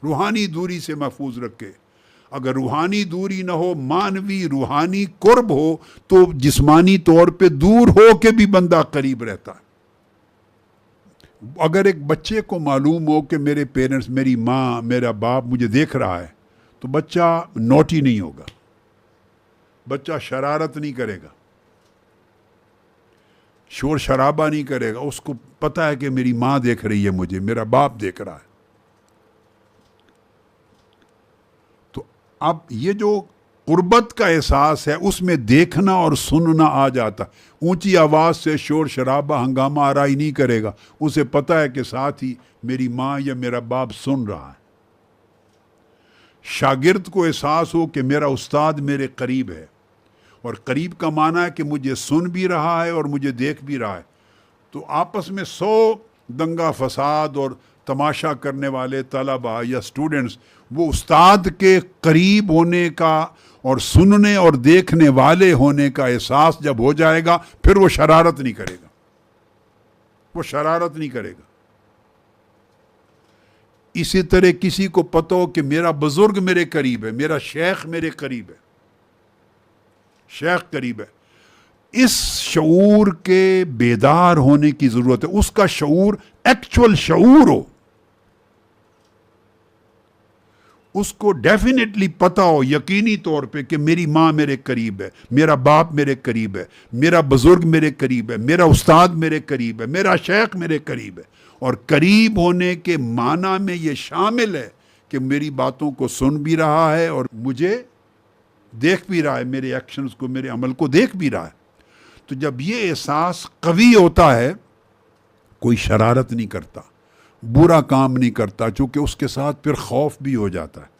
Speaker 1: روحانی دوری سے محفوظ رکھے۔ اگر روحانی دوری نہ ہو، معنوی روحانی قرب ہو، تو جسمانی طور پہ دور ہو کے بھی بندہ قریب رہتا ہے۔ اگر ایک بچے کو معلوم ہو کہ میرے پیرنٹس، میری ماں، میرا باپ مجھے دیکھ رہا ہے، تو بچہ نوٹی نہیں ہوگا، بچہ شرارت نہیں کرے گا، شور شرابہ نہیں کرے گا۔ اس کو پتہ ہے کہ میری ماں دیکھ رہی ہے مجھے، میرا باپ دیکھ رہا ہے۔ تو اب یہ جو قربت کا احساس ہے، اس میں دیکھنا اور سننا آ جاتا۔ اونچی آواز سے شور شرابہ ہنگامہ آرائی نہیں کرے گا، اسے پتہ ہے کہ ساتھ ہی میری ماں یا میرا باپ سن رہا ہے۔ شاگرد کو احساس ہو کہ میرا استاد میرے قریب ہے، اور قریب کا معنی ہے کہ مجھے سن بھی رہا ہے اور مجھے دیکھ بھی رہا ہے۔ تو آپس میں 100 دنگا فساد اور تماشا کرنے والے طلباء یا سٹوڈنٹس، وہ استاد کے قریب ہونے کا اور سننے اور دیکھنے والے ہونے کا احساس جب ہو جائے گا، پھر وہ شرارت نہیں کرے گا، وہ شرارت نہیں کرے گا۔ اسی طرح کسی کو پتہ ہو کہ میرا بزرگ میرے قریب ہے، میرا شیخ میرے قریب ہے، شیخ قریب ہے، اس شعور کے بیدار ہونے کی ضرورت ہے۔ اس کا شعور ایکچول شعور ہو، اس کو ڈیفینیٹلی پتہ ہو، یقینی طور پہ کہ میری ماں میرے قریب ہے، میرا باپ میرے قریب ہے، میرا بزرگ میرے قریب ہے، میرا استاد میرے قریب ہے، میرا شیخ میرے قریب ہے۔ اور قریب ہونے کے معنی میں یہ شامل ہے کہ میری باتوں کو سن بھی رہا ہے اور مجھے دیکھ بھی رہا ہے، میرے ایکشنز کو، میرے عمل کو دیکھ بھی رہا ہے۔ تو جب یہ احساس قوی ہوتا ہے، کوئی شرارت نہیں کرتا، برا کام نہیں کرتا، چونکہ اس کے ساتھ پھر خوف بھی ہو جاتا ہے،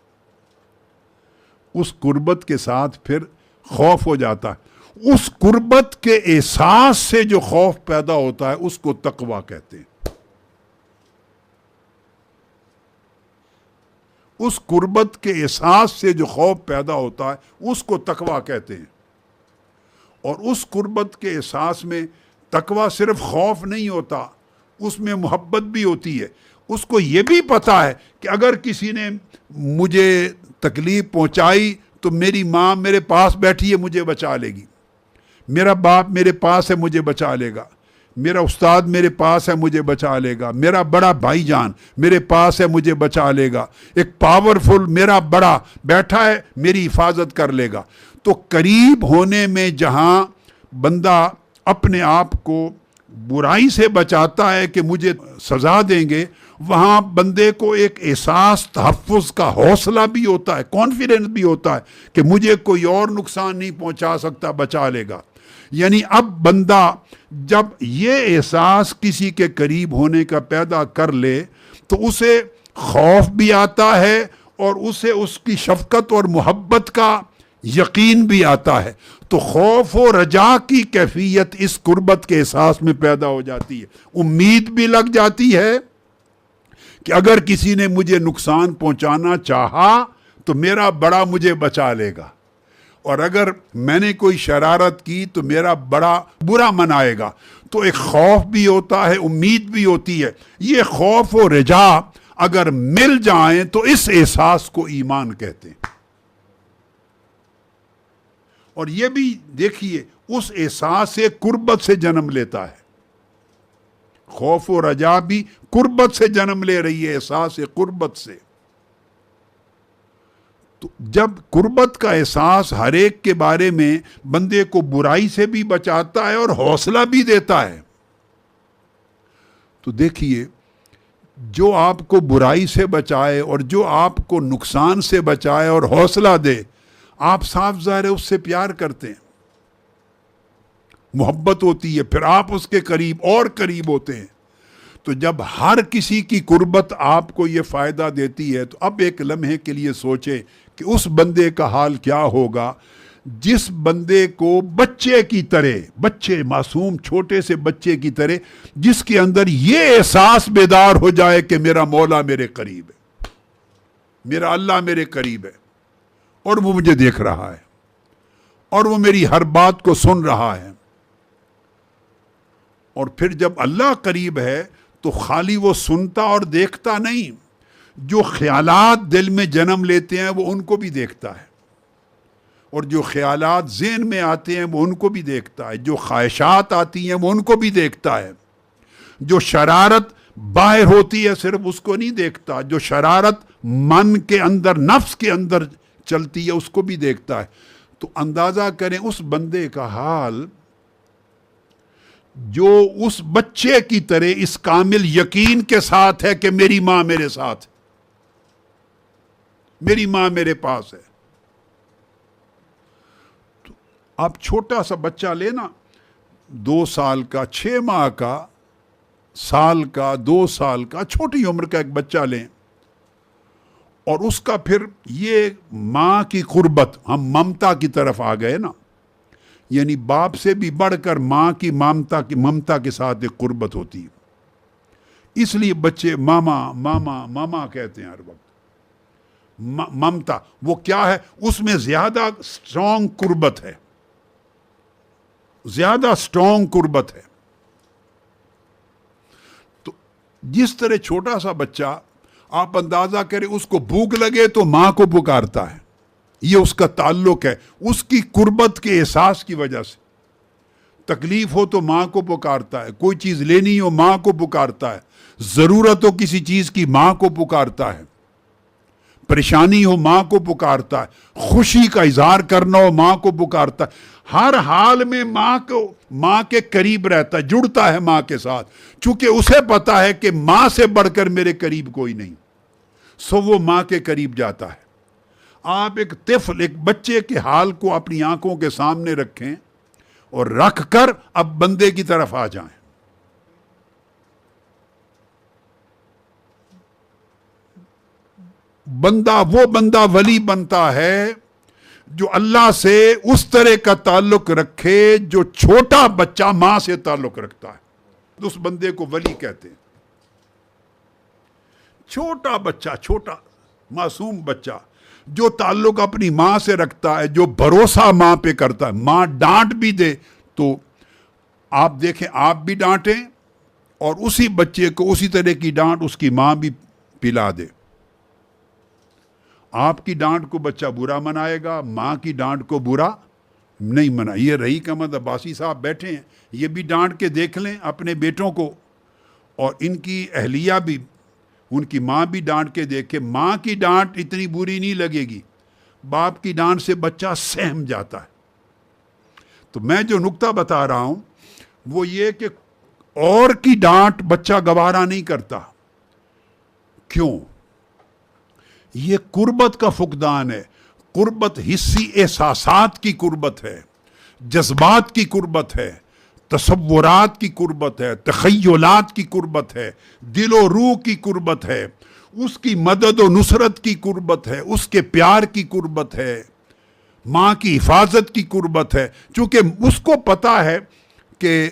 Speaker 1: اس قربت کے ساتھ پھر خوف ہو جاتا ہے۔ اس قربت کے احساس سے جو خوف پیدا ہوتا ہے، اس کو تقویٰ کہتے ہیں۔ اس قربت کے احساس سے جو خوف پیدا ہوتا ہے، اس کو تقویٰ کہتے ہیں۔ اور اس قربت کے احساس میں تقویٰ صرف خوف نہیں ہوتا، اس میں محبت بھی ہوتی ہے۔ اس کو یہ بھی پتہ ہے کہ اگر کسی نے مجھے تکلیف پہنچائی تو میری ماں میرے پاس بیٹھی ہے، مجھے بچا لے گی، میرا باپ میرے پاس ہے، مجھے بچا لے گا، میرا استاد میرے پاس ہے، مجھے بچا لے گا، میرا بڑا بھائی جان میرے پاس ہے، مجھے بچا لے گا، ایک پاورفل میرا بڑا بیٹھا ہے، میری حفاظت کر لے گا۔ تو قریب ہونے میں جہاں بندہ اپنے آپ کو برائی سے بچاتا ہے کہ مجھے سزا دیں گے، وہاں بندے کو ایک احساس تحفظ کا حوصلہ بھی ہوتا ہے، کانفیڈنس بھی ہوتا ہے کہ مجھے کوئی اور نقصان نہیں پہنچا سکتا، بچا لے گا۔ یعنی اب بندہ جب یہ احساس کسی کے قریب ہونے کا پیدا کر لے تو اسے خوف بھی آتا ہے، اور اسے اس کی شفقت اور محبت کا یقین بھی آتا ہے۔ تو خوف و رجا کی کیفیت اس قربت کے احساس میں پیدا ہو جاتی ہے۔ امید بھی لگ جاتی ہے کہ اگر کسی نے مجھے نقصان پہنچانا چاہا تو میرا بڑا مجھے بچا لے گا، اور اگر میں نے کوئی شرارت کی تو میرا بڑا برا منائے گا۔ تو ایک خوف بھی ہوتا ہے، امید بھی ہوتی ہے۔ یہ خوف و رجا اگر مل جائیں تو اس احساس کو ایمان کہتے ہیں۔ اور یہ بھی دیکھیے، اس احساس سے قربت سے جنم لیتا ہے۔ خوف و رجا بھی قربت سے جنم لے رہی ہے، احساس قربت سے۔ تو جب قربت کا احساس ہر ایک کے بارے میں بندے کو برائی سے بھی بچاتا ہے اور حوصلہ بھی دیتا ہے، تو دیکھیے، جو آپ کو برائی سے بچائے اور جو آپ کو نقصان سے بچائے اور حوصلہ دے، آپ صاف ظاہر ہے اس سے پیار کرتے ہیں، محبت ہوتی ہے، پھر آپ اس کے قریب اور قریب ہوتے ہیں۔ تو جب ہر کسی کی قربت آپ کو یہ فائدہ دیتی ہے، تو اب ایک لمحے کے لیے سوچیں کہ اس بندے کا حال کیا ہوگا جس بندے کو بچے کی طرح، بچے معصوم چھوٹے سے بچے کی طرح، جس کے اندر یہ احساس بیدار ہو جائے کہ میرا مولا میرے قریب ہے، میرا اللہ میرے قریب ہے، اور وہ مجھے دیکھ رہا ہے، اور وہ میری ہر بات کو سن رہا ہے۔ اور پھر جب اللہ قریب ہے تو خالی وہ سنتا اور دیکھتا نہیں، جو خیالات دل میں جنم لیتے ہیں وہ ان کو بھی دیکھتا ہے، اور جو خیالات ذہن میں آتے ہیں وہ ان کو بھی دیکھتا ہے، جو خواہشات آتی ہیں وہ ان کو بھی دیکھتا ہے، جو شرارت باہر ہوتی ہے صرف اس کو نہیں دیکھتا، جو شرارت من کے اندر، نفس کے اندر چلتی ہے اس کو بھی دیکھتا ہے۔ تو اندازہ کریں اس بندے کا حال جو اس بچے کی طرح اس کامل یقین کے ساتھ ہے کہ میری ماں میرے ساتھ، میری ماں میرے پاس ہے۔ تو آپ چھوٹا سا بچہ لینا، 2 سال کا، 6 ماہ کا، سال کا، 2 سال کا، چھوٹی عمر کا ایک بچہ لیں، اور اس کا پھر یہ ماں کی قربت، ہم ممتا کی طرف آ گئے نا، یعنی باپ سے بھی بڑھ کر ماں کی ممتا کے ساتھ ایک قربت ہوتی ہے، اس لیے بچے ماما ماما ماما کہتے ہیں ہر وقت۔ ممتا وہ کیا ہے؟ اس میں زیادہ سٹرونگ قربت ہے، زیادہ سٹرونگ قربت ہے۔ تو جس طرح چھوٹا سا بچہ، آپ اندازہ کریں اس کو بھوک لگے تو ماں کو پکارتا ہے، یہ اس کا تعلق ہے، اس کی قربت کے احساس کی وجہ سے۔ تکلیف ہو تو ماں کو پکارتا ہے، کوئی چیز لینی ہو ماں کو پکارتا ہے، ضرورت ہو کسی چیز کی ماں کو پکارتا ہے، پریشانی ہو ماں کو پکارتا ہے، خوشی کا اظہار کرنا ہو ماں کو پکارتا ہے، ہر حال میں ماں کے قریب رہتا ہے، جڑتا ہے ماں کے ساتھ، چونکہ اسے پتا ہے کہ ماں سے بڑھ کر میرے قریب کوئی نہیں، سو وہ ماں کے قریب جاتا ہے۔ آپ ایک طفل، ایک بچے کے حال کو اپنی آنکھوں کے سامنے رکھیں اور رکھ کر اب بندے کی طرف آ جائیں۔ وہ بندہ ولی بنتا ہے جو اللہ سے اس طرح کا تعلق رکھے جو چھوٹا بچہ ماں سے تعلق رکھتا ہے، اس بندے کو ولی کہتے ہیں۔ چھوٹا بچہ، چھوٹا معصوم بچہ جو تعلق اپنی ماں سے رکھتا ہے، جو بھروسہ ماں پہ کرتا ہے، ماں ڈانٹ بھی دے تو آپ دیکھیں، آپ بھی ڈانٹیں اور اسی بچے کو اسی طرح کی ڈانٹ اس کی ماں بھی پلا دے۔ آپ کی ڈانٹ کو بچہ برا منائے گا، ماں کی ڈانٹ کو برا نہیں منائے۔ یہ رہی کا مطلب، عباسی صاحب بیٹھے ہیں، یہ بھی ڈانٹ کے دیکھ لیں اپنے بیٹوں کو، اور ان کی اہلیہ بھی، ان کی ماں بھی ڈانٹ کے دیکھے، ماں کی ڈانٹ اتنی بری نہیں لگے گی، باپ کی ڈانٹ سے بچہ سہم جاتا ہے۔ تو میں جو نکتہ بتا رہا ہوں وہ یہ کہ اور کی ڈانٹ بچہ گوارا نہیں کرتا۔ کیوں؟ یہ قربت کا فقدان ہے۔ قربت حسی احساسات کی قربت ہے، جذبات کی قربت ہے، تصورات کی قربت ہے، تخیلات کی قربت ہے، دل و روح کی قربت ہے، اس کی مدد و نصرت کی قربت ہے، اس کے پیار کی قربت ہے، ماں کی حفاظت کی قربت ہے۔ چونکہ اس کو پتا ہے کہ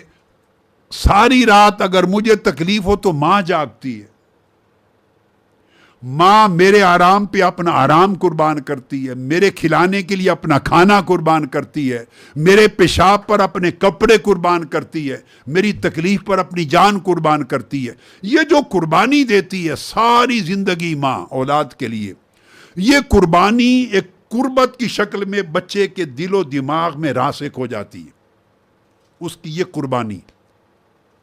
Speaker 1: ساری رات اگر مجھے تکلیف ہو تو ماں جاگتی ہے، ماں میرے آرام پہ اپنا آرام قربان کرتی ہے، میرے کھلانے کے لیے اپنا کھانا قربان کرتی ہے، میرے پیشاب پر اپنے کپڑے قربان کرتی ہے، میری تکلیف پر اپنی جان قربان کرتی ہے۔ یہ جو قربانی دیتی ہے ساری زندگی ماں اولاد کے لیے، یہ قربانی ایک قربت کی شکل میں بچے کے دل و دماغ میں راسخ ہو جاتی ہے۔ اس کی یہ قربانی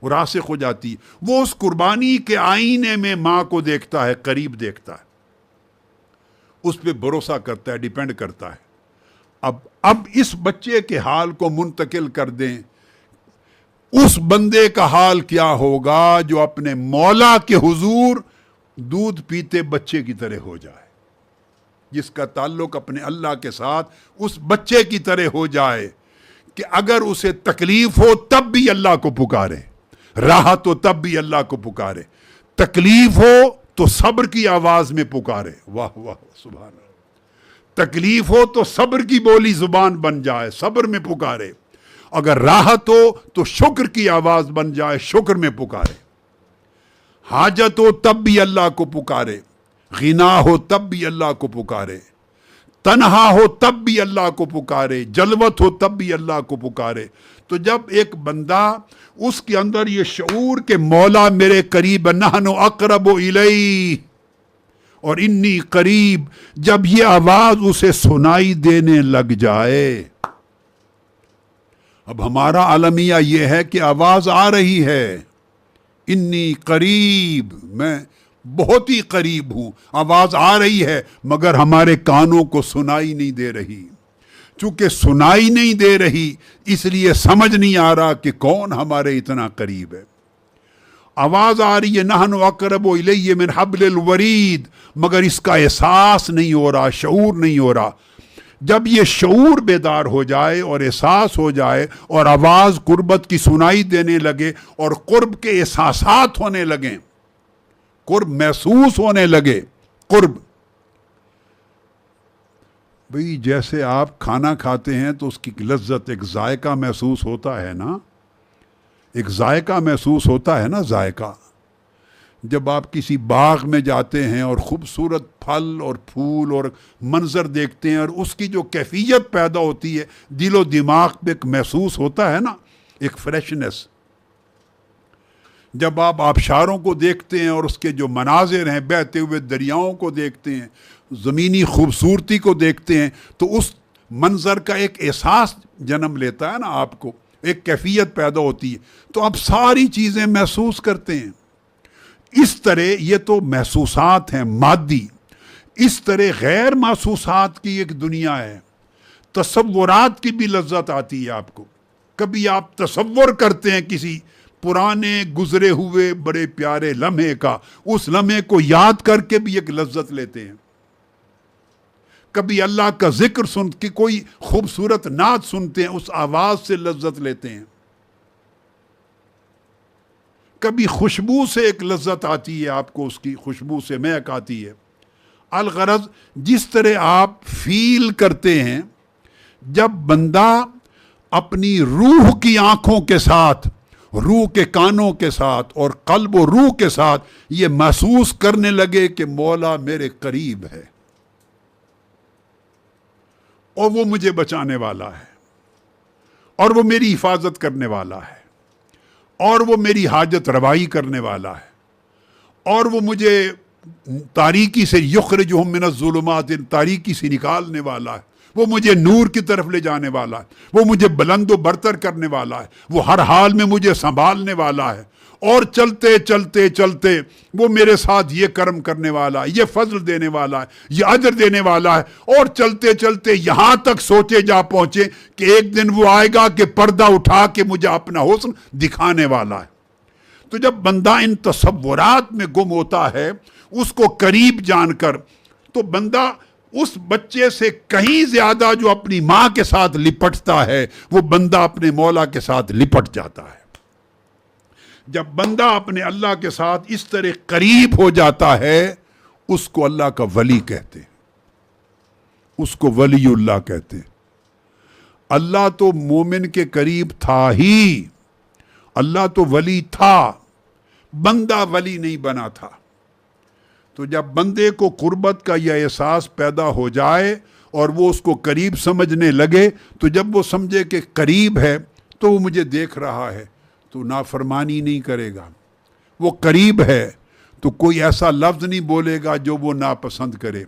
Speaker 1: راسخ ہو جاتی ہے، وہ اس قربانی کے آئینے میں ماں کو دیکھتا ہے، قریب دیکھتا ہے، اس پہ بھروسہ کرتا ہے، ڈیپینڈ کرتا ہے۔ اب اس بچے کے حال کو منتقل کر دیں، اس بندے کا حال کیا ہوگا جو اپنے مولا کے حضور دودھ پیتے بچے کی طرح ہو جائے، جس کا تعلق اپنے اللہ کے ساتھ اس بچے کی طرح ہو جائے کہ اگر اسے تکلیف ہو تب بھی اللہ کو پکارے، راحت ہو تب بھی اللہ کو پکارے، تکلیف ہو تو صبر کی آواز میں پکارے۔ واہ واہ سبحان اللہ۔ تکلیف ہو تو صبر کی بولی زبان بن جائے، صبر میں پکارے، اگر راحت ہو تو شکر کی آواز بن جائے، شکر میں پکارے، حاجت ہو تب بھی اللہ کو پکارے، غنا ہو تب بھی اللہ کو پکارے، تنہا ہو تب بھی اللہ کو پکارے، جلوت ہو تب بھی اللہ کو پکارے۔ تو جب ایک بندہ اس کے اندر یہ شعور کہ مولا میرے قریب، نحن اقرب الیہ اور انی قریب، جب یہ آواز اسے سنائی دینے لگ جائے، اب ہمارا المیہ یہ ہے کہ آواز آ رہی ہے، انی قریب، میں بہت ہی قریب ہوں، آواز آ رہی ہے مگر ہمارے کانوں کو سنائی نہیں دے رہی۔ چونکہ سنائی نہیں دے رہی اس لیے سمجھ نہیں آ رہا کہ کون ہمارے اتنا قریب ہے۔ آواز آ رہی ہے نحن اقرب الیہ من حبل الورید، مگر اس کا احساس نہیں ہو رہا، شعور نہیں ہو رہا۔ جب یہ شعور بیدار ہو جائے اور احساس ہو جائے اور آواز قربت کی سنائی دینے لگے اور قرب کے احساسات ہونے لگیں، قرب محسوس ہونے لگے، قرب بھئی جیسے آپ کھانا کھاتے ہیں تو اس کی لذت، ایک ذائقہ محسوس ہوتا ہے نا، ایک ذائقہ محسوس ہوتا ہے نا، ذائقہ۔ جب آپ کسی باغ میں جاتے ہیں اور خوبصورت پھل اور پھول اور منظر دیکھتے ہیں اور اس کی جو کیفیت پیدا ہوتی ہے دل و دماغ پہ ایک محسوس ہوتا ہے نا، ایک فریشنس۔ جب آپ آبشاروں کو دیکھتے ہیں اور اس کے جو مناظر ہیں، بہتے ہوئے دریاؤں کو دیکھتے ہیں، زمینی خوبصورتی کو دیکھتے ہیں، تو اس منظر کا ایک احساس جنم لیتا ہے نا، آپ کو ایک کیفیت پیدا ہوتی ہے، تو آپ ساری چیزیں محسوس کرتے ہیں۔ اس طرح یہ تو محسوسات ہیں مادی، اس طرح غیر محسوسات کی ایک دنیا ہے، تصورات کی بھی لذت آتی ہے آپ کو۔ کبھی آپ تصور کرتے ہیں کسی پرانے گزرے ہوئے بڑے پیارے لمحے کا، اس لمحے کو یاد کر کے بھی ایک لذت لیتے ہیں۔ کبھی اللہ کا ذکر سن کے کوئی خوبصورت نعت سنتے ہیں، اس آواز سے لذت لیتے ہیں۔ کبھی خوشبو سے ایک لذت آتی ہے آپ کو، اس کی خوشبو سے مہک آتی ہے۔ الغرض جس طرح آپ فیل کرتے ہیں، جب بندہ اپنی روح کی آنکھوں کے ساتھ، روح کے کانوں کے ساتھ اور قلب و روح کے ساتھ یہ محسوس کرنے لگے کہ مولا میرے قریب ہے اور وہ مجھے بچانے والا ہے اور وہ میری حفاظت کرنے والا ہے اور وہ میری حاجت روائی کرنے والا ہے اور وہ مجھے تاریکی سے یخرجہم من الظلمات، تاریکی سے نکالنے والا ہے، وہ مجھے نور کی طرف لے جانے والا ہے، وہ مجھے بلند و برتر کرنے والا ہے، وہ ہر حال میں مجھے سنبھالنے والا ہے، اور چلتے چلتے چلتے وہ میرے ساتھ یہ کرم کرنے والا ہے، یہ فضل دینے والا ہے، یہ اجر دینے والا ہے، اور چلتے چلتے یہاں تک سوچے جا پہنچے کہ ایک دن وہ آئے گا کہ پردہ اٹھا کے مجھے اپنا حسن دکھانے والا ہے۔ تو جب بندہ ان تصورات میں گم ہوتا ہے اس کو قریب جان کر، تو بندہ اس بچے سے کہیں زیادہ جو اپنی ماں کے ساتھ لپٹتا ہے، وہ بندہ اپنے مولا کے ساتھ لپٹ جاتا ہے۔ جب بندہ اپنے اللہ کے ساتھ اس طرح قریب ہو جاتا ہے، اس کو اللہ کا ولی کہتے ہیں، اس کو ولی اللہ کہتے ہیں۔ اللہ تو مومن کے قریب تھا ہی، اللہ تو ولی تھا، بندہ ولی نہیں بنا تھا۔ تو جب بندے کو قربت کا یہ احساس پیدا ہو جائے اور وہ اس کو قریب سمجھنے لگے، تو جب وہ سمجھے کہ قریب ہے تو وہ مجھے دیکھ رہا ہے تو نافرمانی نہیں کرے گا، وہ قریب ہے تو کوئی ایسا لفظ نہیں بولے گا جو وہ ناپسند کرے،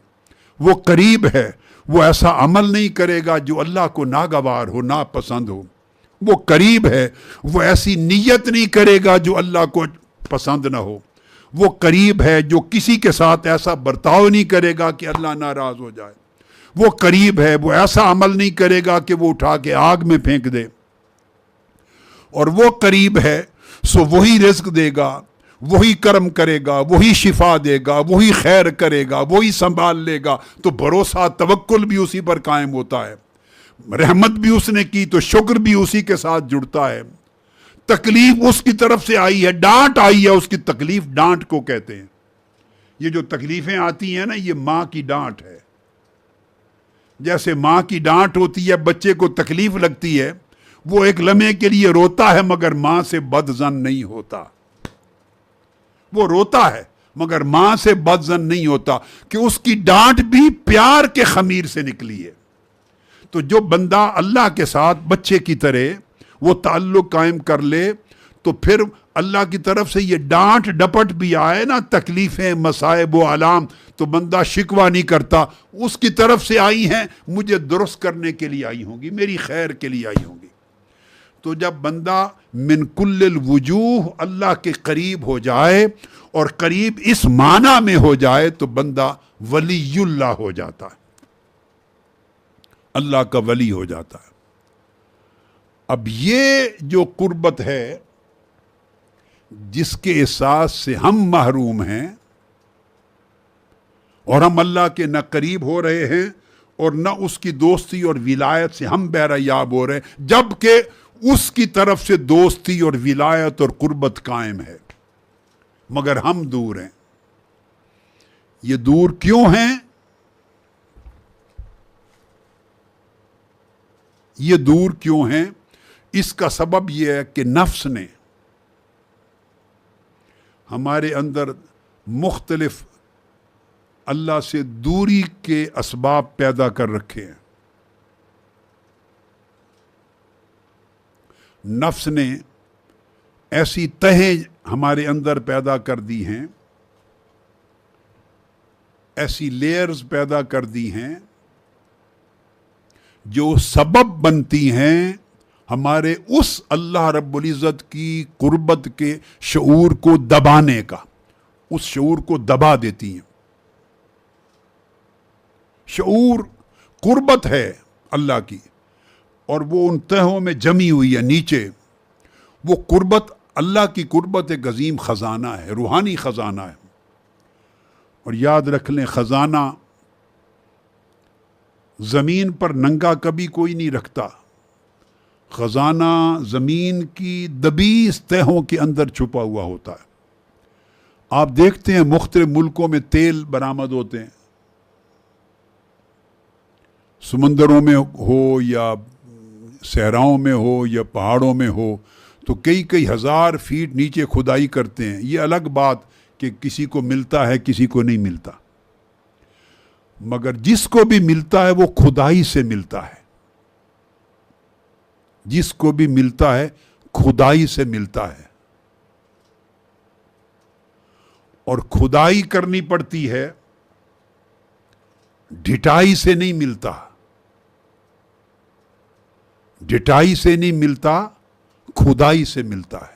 Speaker 1: وہ قریب ہے وہ ایسا عمل نہیں کرے گا جو اللہ کو ناگوار ہو، ناپسند ہو، وہ قریب ہے وہ ایسی نیت نہیں کرے گا جو اللہ کو پسند نہ ہو، وہ قریب ہے جو کسی کے ساتھ ایسا برتاؤ نہیں کرے گا کہ اللہ ناراض ہو جائے، وہ قریب ہے وہ ایسا عمل نہیں کرے گا کہ وہ اٹھا کے آگ میں پھینک دے، اور وہ قریب ہے سو وہی رزق دے گا، وہی کرم کرے گا، وہی شفا دے گا، وہی خیر کرے گا، وہی سنبھال لے گا، تو بھروسہ توکل بھی اسی پر قائم ہوتا ہے، رحمت بھی اس نے کی تو شکر بھی اسی کے ساتھ جڑتا ہے، تکلیف اس کی طرف سے آئی ہے، ڈانٹ آئی ہے، اس کی تکلیف ڈانٹ کو کہتے ہیں۔ یہ جو تکلیفیں آتی ہیں نا، یہ ماں کی ڈانٹ ہے، جیسے ماں کی ڈانٹ ہوتی ہے، بچے کو تکلیف لگتی ہے، وہ ایک لمحے کے لیے روتا ہے مگر ماں سے بد ظن نہیں ہوتا. وہ روتا ہے مگر ماں سے بد ظن نہیں ہوتا کہ اس کی ڈانٹ بھی پیار کے خمیر سے نکلی ہے. تو جو بندہ اللہ کے ساتھ بچے کی طرح وہ تعلق قائم کر لے تو پھر اللہ کی طرف سے یہ ڈانٹ ڈپٹ بھی آئے نا، تکلیفیں، مصائب و آلام، تو بندہ شکوہ نہیں کرتا، اس کی طرف سے آئی ہیں، مجھے درست کرنے کے لیے آئی ہوں گی، میری خیر کے لیے آئی ہوں گی. تو جب بندہ من کل الوجوہ اللہ کے قریب ہو جائے اور قریب اس معنی میں ہو جائے تو بندہ ولی اللہ ہو جاتا ہے، اللہ کا ولی ہو جاتا ہے. اب یہ جو قربت ہے جس کے احساس سے ہم محروم ہیں اور ہم اللہ کے نہ قریب ہو رہے ہیں اور نہ اس کی دوستی اور ولایت سے ہم بہرہ ہو رہے ہیں، جبکہ اس کی طرف سے دوستی اور ولایت اور قربت قائم ہے، مگر ہم دور ہیں. یہ دور کیوں ہیں؟ یہ دور کیوں ہیں؟ اس کا سبب یہ ہے کہ نفس نے ہمارے اندر مختلف اللہ سے دوری کے اسباب پیدا کر رکھے ہیں. نفس نے ایسی تہیں ہمارے اندر پیدا کر دی ہیں، ایسی لیئرز پیدا کر دی ہیں جو سبب بنتی ہیں ہمارے اس اللہ رب العزت کی قربت کے شعور کو دبانے کا، اس شعور کو دبا دیتی ہیں. شعور قربت ہے اللہ کی اور وہ ان تہوں میں جمی ہوئی ہے نیچے. وہ قربت، اللہ کی قربت ایک عظیم خزانہ ہے، روحانی خزانہ ہے. اور یاد رکھ لیں، خزانہ زمین پر ننگا کبھی کوئی نہیں رکھتا. خزانہ زمین کی دبیس تہوں کے اندر چھپا ہوا ہوتا ہے. آپ دیکھتے ہیں مختلف ملکوں میں تیل برآمد ہوتے ہیں، سمندروں میں ہو یا صحراؤں میں ہو یا پہاڑوں میں ہو، تو کئی ہزار فیٹ نیچے کھدائی کرتے ہیں. یہ الگ بات کہ کسی کو ملتا ہے کسی کو نہیں ملتا، مگر جس کو بھی ملتا ہے وہ کھدائی سے ملتا ہے. جس کو بھی ملتا ہے کھدائی سے ملتا ہے، اور کھدائی کرنی پڑتی ہے، ڈھٹائی سے نہیں ملتا. ڈھٹائی سے نہیں ملتا، کھدائی سے ملتا ہے.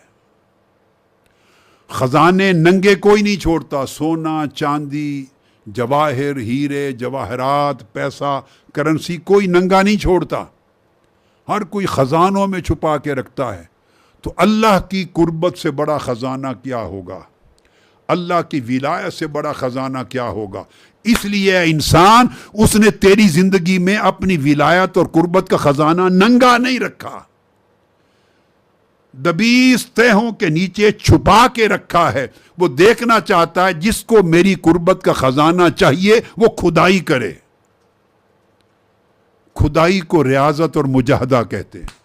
Speaker 1: خزانے ننگے کوئی نہیں چھوڑتا. سونا، چاندی، جواہر، ہیرے، جواہرات، پیسہ، کرنسی کوئی ننگا نہیں چھوڑتا. ہر کوئی خزانوں میں چھپا کے رکھتا ہے. تو اللہ کی قربت سے بڑا خزانہ کیا ہوگا؟ اللہ کی ولایت سے بڑا خزانہ کیا ہوگا؟ اس لیے انسان، اس نے تیری زندگی میں اپنی ولایت اور قربت کا خزانہ ننگا نہیں رکھا، دبیس تہوں کے نیچے چھپا کے رکھا ہے. وہ دیکھنا چاہتا ہے جس کو میری قربت کا خزانہ چاہیے وہ کھدائی کرے. کھدائی کو ریاضت اور مجاہدہ کہتے ہیں.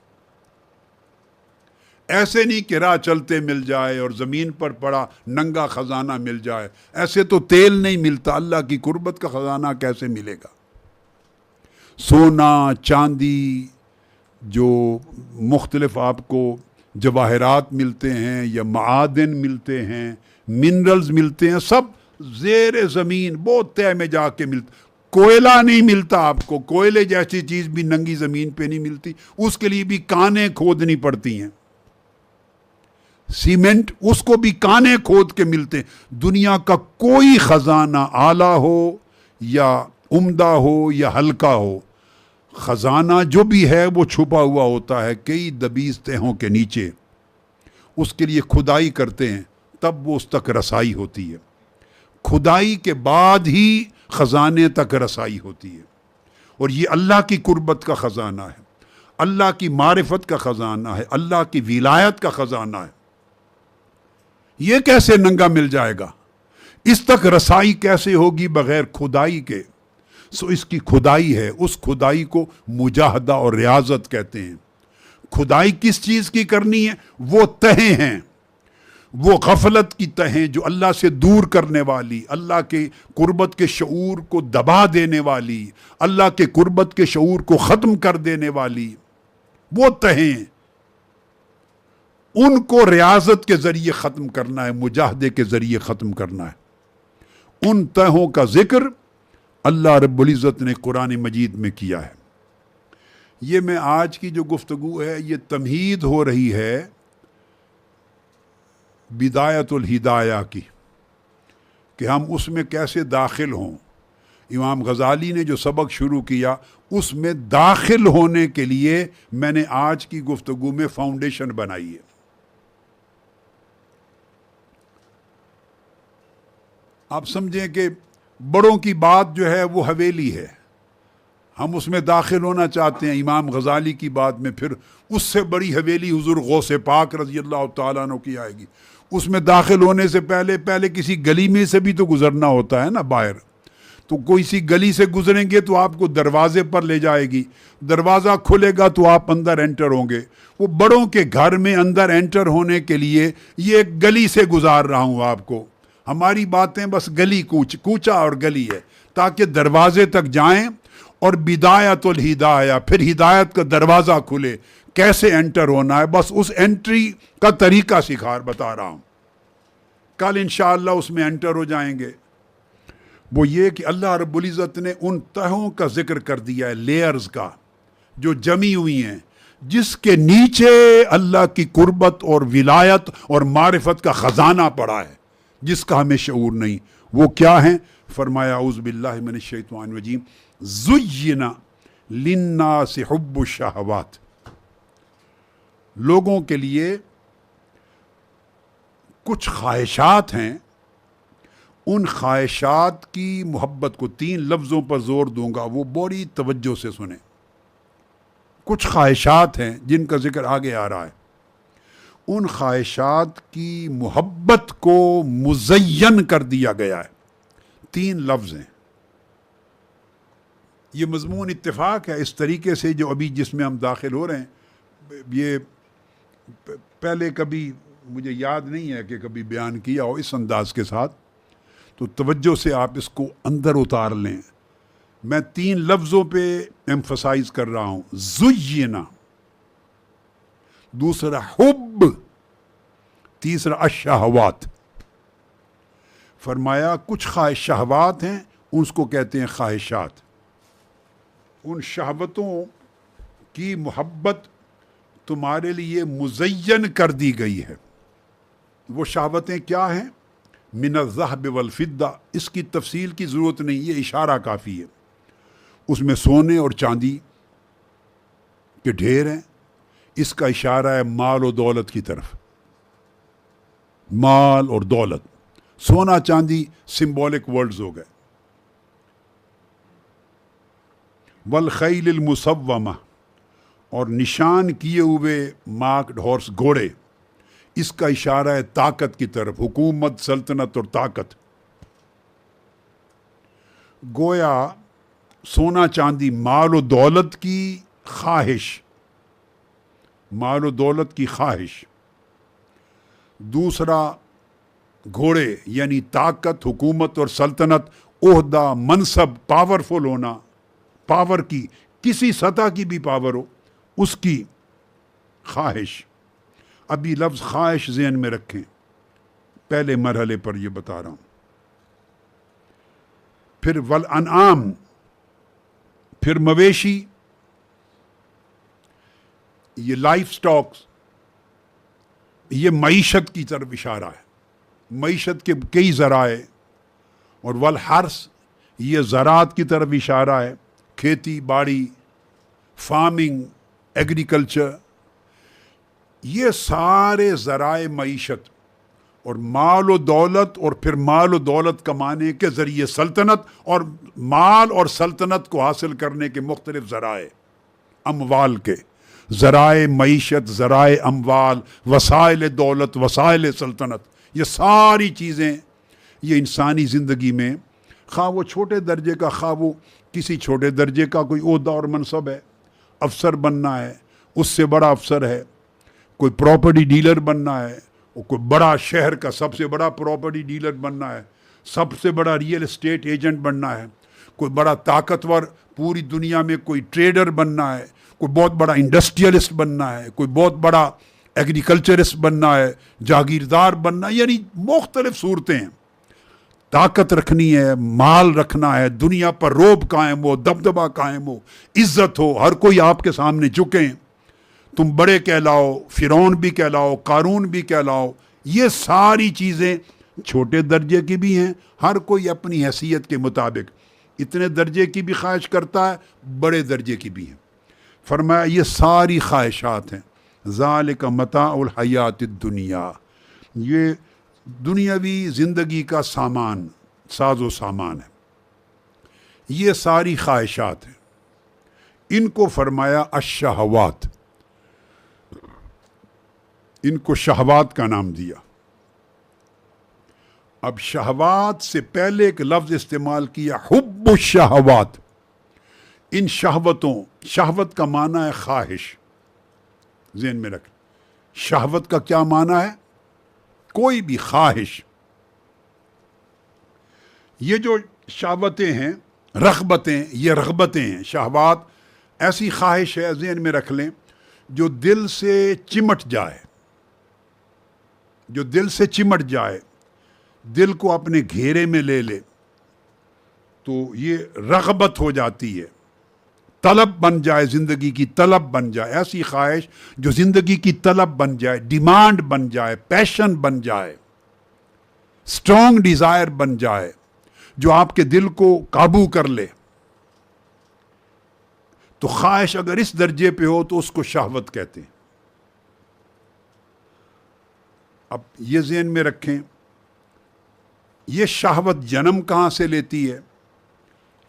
Speaker 1: ایسے نہیں کہ راہ چلتے مل جائے اور زمین پر پڑا ننگا خزانہ مل جائے. ایسے تو تیل نہیں ملتا، اللہ کی قربت کا خزانہ کیسے ملے گا؟ سونا، چاندی، جو مختلف آپ کو جواہرات ملتے ہیں یا معادن ملتے ہیں، منرلز ملتے ہیں، سب زیر زمین بہت تہ میں جا کے ملتے. کوئلہ نہیں ملتا آپ کو، کوئلے جیسی چیز بھی ننگی زمین پہ نہیں ملتی، اس کے لیے بھی کانیں کھودنی پڑتی ہیں. سیمنٹ، اس کو بھی کانیں کھود کے ملتے. دنیا کا کوئی خزانہ اعلیٰ ہو یا عمدہ ہو یا ہلکا ہو، خزانہ جو بھی ہے وہ چھپا ہوا ہوتا ہے کئی دبیس تہوں کے نیچے. اس کے لیے کھدائی کرتے ہیں تب وہ اس تک رسائی ہوتی ہے. کھدائی کے بعد ہی خزانے تک رسائی ہوتی ہے. اور یہ اللہ کی قربت کا خزانہ ہے، اللہ کی معرفت کا خزانہ ہے، اللہ کی ولایت کا خزانہ ہے. یہ کیسے ننگا مل جائے گا؟ اس تک رسائی کیسے ہوگی بغیر کھدائی کے؟ سو اس کی کھدائی ہے، اس کھدائی کو مجاہدہ اور ریاضت کہتے ہیں۔ کھدائی کس چیز کی کرنی ہے؟ وہ تہیں ہیں، وہ غفلت کی تہیں جو اللہ سے دور کرنے والی، اللہ کے قربت کے شعور کو دبا دینے والی، اللہ کے قربت کے شعور کو ختم کر دینے والی وہ تہیں، ان کو ریاضت کے ذریعے ختم کرنا ہے، مجاہدے کے ذریعے ختم کرنا ہے۔ ان تہوں کا ذکر اللہ رب العزت نے قرآن مجید میں کیا ہے۔ یہ میں آج کی جو گفتگو ہے یہ تمہید ہو رہی ہے بدایت الہدایہ کی، کہ ہم اس میں کیسے داخل ہوں۔ امام غزالی نے جو سبق شروع کیا اس میں داخل ہونے کے لیے میں نے آج کی گفتگو میں فاؤنڈیشن بنائی ہے۔ آپ سمجھیں کہ بڑوں کی بات جو ہے وہ حویلی ہے، ہم اس میں داخل ہونا چاہتے ہیں امام غزالی کی بات میں، پھر اس سے بڑی حویلی حضور غوث پاک رضی اللہ تعالیٰ عنہ کی آئے گی۔ اس میں داخل ہونے سے پہلے کسی گلی میں سے بھی تو گزرنا ہوتا ہے نا باہر، تو کوئی سی گلی سے گزریں گے تو آپ کو دروازے پر لے جائے گی، دروازہ کھلے گا تو آپ اندر انٹر ہوں گے۔ وہ بڑوں کے گھر میں اندر انٹر ہونے کے لیے یہ ایک گلی سے گزار رہا ہوں آپ کو۔ ہماری باتیں بس گلی کوچا اور گلی ہے، تاکہ دروازے تک جائیں اور بدایت الہدایہ، پھر ہدایت کا دروازہ کھلے، کیسے انٹر ہونا ہے، بس اس انٹری کا طریقہ بتا رہا ہوں۔ کل انشاءاللہ اس میں انٹر ہو جائیں گے۔ وہ یہ کہ اللہ رب العزت نے ان تہوں کا ذکر کر دیا ہے، لیئرز کا، جو جمی ہوئی ہیں، جس کے نیچے اللہ کی قربت اور ولایت اور معرفت کا خزانہ پڑا ہے، جس کا ہمیں شعور نہیں۔ وہ کیا ہیں؟ فرمایا اعوذ باللہ من الشیطان الرجیم، زُيِّنَ لِلنَّاسِ حُبُّ الشَّهَوَاتِ، لوگوں کے لیے کچھ خواہشات ہیں، ان خواہشات کی محبت کو 3 لفظوں پر زور دوں گا، وہ بڑی توجہ سے سنیں۔ کچھ خواہشات ہیں جن کا ذکر آگے آ رہا ہے، ان خواہشات کی محبت کو مزین کر دیا گیا ہے۔ 3 لفظ ہیں۔ یہ مضمون اتفاق ہے اس طریقے سے جو ابھی جس میں ہم داخل ہو رہے ہیں، یہ پہلے کبھی مجھے یاد نہیں ہے کہ کبھی بیان کیا ہو اس انداز کے ساتھ، تو توجہ سے آپ اس کو اندر اتار لیں۔ میں 3 لفظوں پہ ایمفسائز کر رہا ہوں، زُيِّنَ، دوسرا حب، تیسرا الشہوات۔ فرمایا کچھ شہوات ہیں، اس کو کہتے ہیں خواہشات۔ ان شہوتوں کی محبت تمہارے لیے مزین کر دی گئی ہے۔ وہ شہوتیں کیا ہیں؟ من الذہب والفضہ، اس کی تفصیل کی ضرورت نہیں، یہ اشارہ کافی ہے۔ اس میں سونے اور چاندی کے ڈھیر ہیں، اس کا اشارہ ہے مال و دولت کی طرف۔ مال اور دولت، سونا چاندی سمبولک ورڈز ہو گئے۔ والخیل المسومہ، اور نشان کیے ہوئے مارکڈ ہارس، گھوڑے، اس کا اشارہ ہے طاقت کی طرف، حکومت، سلطنت اور طاقت۔ گویا سونا چاندی مال و دولت کی خواہش، مال و دولت کی خواہش، دوسرا گھوڑے یعنی طاقت، حکومت اور سلطنت، عہدہ، منصب، پاورفل ہونا، پاور کی کسی سطح کی بھی پاور ہو، اس کی خواہش۔ ابھی لفظ خواہش ذہن میں رکھیں، پہلے مرحلے پر یہ بتا رہا ہوں۔ پھر والانعام، پھر مویشی، یہ لائف سٹاکس، یہ معیشت کی طرف اشارہ ہے۔ معیشت کے کئی ذرائع، اور والحرث، یہ زراعت کی طرف اشارہ ہے، کھیتی باڑی، فارمنگ، ایگریکلچر، یہ سارے ذرائع معیشت، اور مال و دولت، اور پھر مال و دولت کمانے کے ذریعے سلطنت، اور مال اور سلطنت کو حاصل کرنے کے مختلف ذرائع، اموال کے ذرائع معیشت، ذرائع اموال، وسائل دولت، وسائل سلطنت، یہ ساری چیزیں یہ انسانی زندگی میں خواہ وہ چھوٹے درجے کا، خواہ وہ کسی چھوٹے درجے کا کوئی عہدہ اور منصب ہے، افسر بننا ہے، اس سے بڑا افسر ہے، کوئی پراپرٹی ڈیلر بننا ہے، کوئی بڑا شہر کا سب سے بڑا پراپرٹی ڈیلر بننا ہے، سب سے بڑا ریئل اسٹیٹ ایجنٹ بننا ہے، کوئی بڑا طاقتور پوری دنیا میں کوئی ٹریڈر بننا ہے، کوئی بہت بڑا انڈسٹریلسٹ بننا ہے، کوئی بہت بڑا ایگریکلچرسٹ بننا ہے، جاگیردار بننا ہے، یعنی مختلف صورتیں ہیں۔ طاقت رکھنی ہے، مال رکھنا ہے، دنیا پر روب قائم ہو، دبدبہ قائم ہو، عزت ہو، ہر کوئی آپ کے سامنے جھکیں، تم بڑے کہلاؤ، فرعون بھی کہلاؤ، قارون بھی کہلاؤ، یہ ساری چیزیں چھوٹے درجے کی بھی ہیں، ہر کوئی اپنی حیثیت کے مطابق اتنے درجے کی بھی خواہش کرتا ہے، بڑے درجے کی بھی ہیں۔ فرمایا یہ ساری خواہشات ہیں، ذالک متاع الحیات الدنیا، یہ دنیاوی زندگی کا سامان، ساز و سامان ہے، یہ ساری خواہشات ہیں۔ ان کو فرمایا الشہوات، ان کو شہوات کا نام دیا۔ اب شہوات سے پہلے ایک لفظ استعمال کیا، حب الشہوات، ان شہوتوں، شہوت کا معنی ہے خواہش، ذہن میں رکھ، شہوت کا کیا معنی ہے؟ کوئی بھی خواہش۔ یہ جو شہوتیں ہیں، رغبتیں، یہ رغبتیں ہیں، شہوات ایسی خواہش ہے، ذہن میں رکھ لیں، جو دل سے چمٹ جائے، جو دل سے چمٹ جائے، دل کو اپنے گھیرے میں لے لے، تو یہ رغبت ہو جاتی ہے، طلب بن جائے، زندگی کی طلب بن جائے، ایسی خواہش جو زندگی کی طلب بن جائے، ڈیمانڈ بن جائے، پیشن بن جائے، اسٹرانگ ڈیزائر بن جائے، جو آپ کے دل کو قابو کر لے۔ تو خواہش اگر اس درجے پہ ہو تو اس کو شہوت کہتے ہیں۔ اب یہ ذہن میں رکھیں، یہ شہوت جنم کہاں سے لیتی ہے؟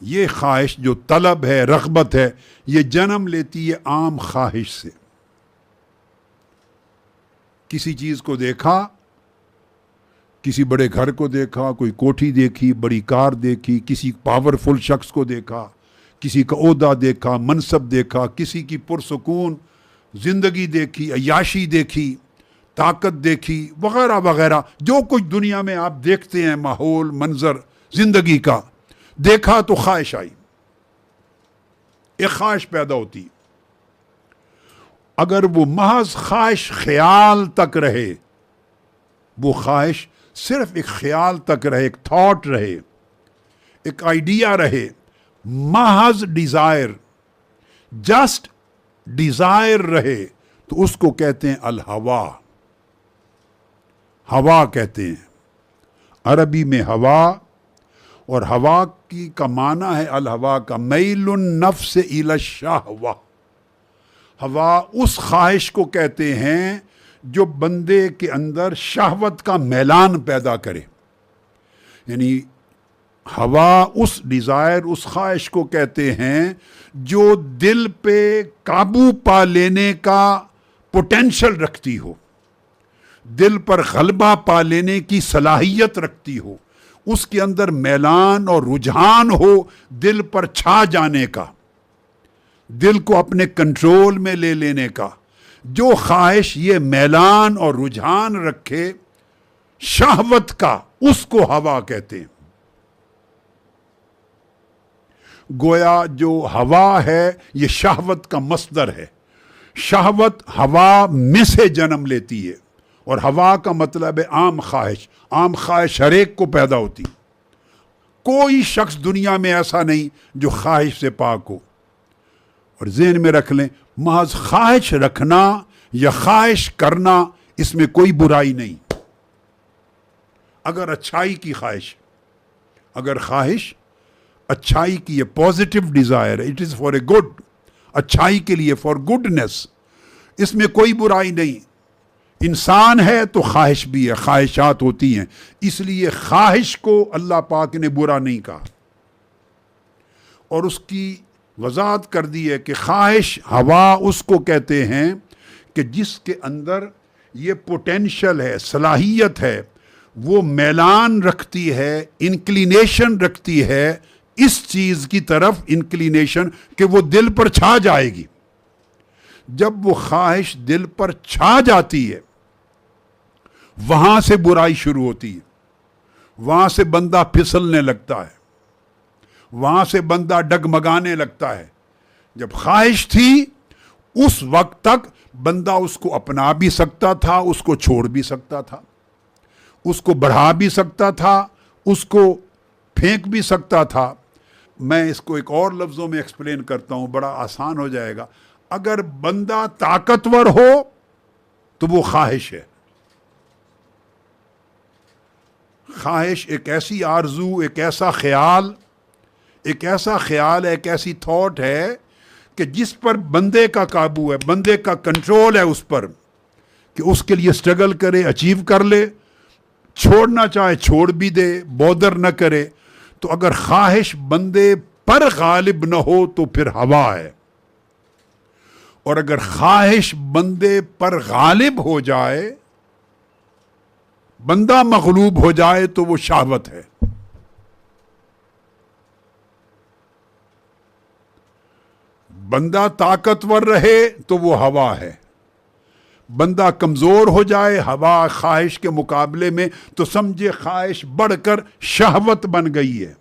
Speaker 1: یہ خواہش جو طلب ہے، رغبت ہے، یہ جنم لیتی ہے عام خواہش سے۔ کسی چیز کو دیکھا، کسی بڑے گھر کو دیکھا، کوئی کوٹھی دیکھی، بڑی کار دیکھی، کسی پاورفل شخص کو دیکھا، کسی کا عہدہ دیکھا، منصب دیکھا، کسی کی پرسکون زندگی دیکھی، عیاشی دیکھی، طاقت دیکھی، وغیرہ وغیرہ، جو کچھ دنیا میں آپ دیکھتے ہیں، ماحول، منظر زندگی کا دیکھا تو خواہش آئی، ایک خواہش پیدا ہوتی۔ اگر وہ محض خواہش خیال تک رہے، وہ خواہش صرف ایک خیال تک رہے، ایک تھاٹ رہے، ایک آئیڈیا رہے، محض ڈیزائر، جسٹ ڈیزائر رہے، تو اس کو کہتے ہیں الہوا، ہوا کہتے ہیں عربی میں ہوا۔ اور ہوا کی کا معنی ہے الہوا کا میل النفس الی الشہوہ، ہوا اس خواہش کو کہتے ہیں جو بندے کے اندر شہوت کا میلان پیدا کرے، یعنی ہوا اس ڈیزائر، اس خواہش کو کہتے ہیں جو دل پہ قابو پا لینے کا پوٹینشل رکھتی ہو، دل پر غلبہ پا لینے کی صلاحیت رکھتی ہو، اس کے اندر میلان اور رجحان ہو دل پر چھا جانے کا، دل کو اپنے کنٹرول میں لے لینے کا۔ جو خواہش یہ میلان اور رجحان رکھے شہوت کا، اس کو ہوا کہتے ہیں۔ گویا جو ہوا ہے یہ شہوت کا مصدر ہے، شہوت ہوا میں سے جنم لیتی ہے، اور ہوا کا مطلب ہے عام خواہش۔ عام خواہش ہر ایک کو پیدا ہوتی، کوئی شخص دنیا میں ایسا نہیں جو خواہش سے پاک ہو۔ اور ذہن میں رکھ لیں، محض خواہش رکھنا یا خواہش کرنا، اس میں کوئی برائی نہیں۔ اگر اچھائی کی خواہش، اگر خواہش اچھائی کی، یہ پازیٹیو ڈیزائر ہے، it is for a good, اچھائی کے لیے، فار گڈنس، اس میں کوئی برائی نہیں۔ انسان ہے تو خواہش بھی ہے، خواہشات ہوتی ہیں، اس لیے خواہش کو اللہ پاک نے برا نہیں کہا، اور اس کی وضاحت کر دی ہے کہ خواہش ہوا اس کو کہتے ہیں کہ جس کے اندر یہ پوٹینشل ہے، صلاحیت ہے، وہ میلان رکھتی ہے، انکلینیشن رکھتی ہے اس چیز کی طرف، انکلینیشن کہ وہ دل پر چھا جائے گی۔ جب وہ خواہش دل پر چھا جاتی ہے، وہاں سے برائی شروع ہوتی ہے، وہاں سے بندہ پھسلنے لگتا ہے، وہاں سے بندہ ڈگمگانے لگتا ہے۔ جب خواہش تھی اس وقت تک بندہ اس کو اپنا بھی سکتا تھا، اس کو چھوڑ بھی سکتا تھا، اس کو بڑھا بھی سکتا تھا، اس کو پھینک بھی سکتا تھا۔ میں اس کو ایک اور لفظوں میں ایکسپلین کرتا ہوں، بڑا آسان ہو جائے گا۔ اگر بندہ طاقتور ہو تو وہ خواہش ہے۔ خواہش ایک ایسی آرزو، ایک ایسا خیال ہے، ایک ایسی تھاٹ ہے کہ جس پر بندے کا قابو ہے، بندے کا کنٹرول ہے اس پر، کہ اس کے لیے سٹرگل کرے، اچیو کر لے، چھوڑنا چاہے چھوڑ بھی دے، بودر نہ کرے۔ تو اگر خواہش بندے پر غالب نہ ہو تو پھر ہوا ہے، اور اگر خواہش بندے پر غالب ہو جائے، بندہ مغلوب ہو جائے، تو وہ شہوت ہے۔ بندہ طاقتور رہے تو وہ ہوا ہے، بندہ کمزور ہو جائے ہوا خواہش کے مقابلے میں تو سمجھے خواہش بڑھ کر شہوت بن گئی ہے،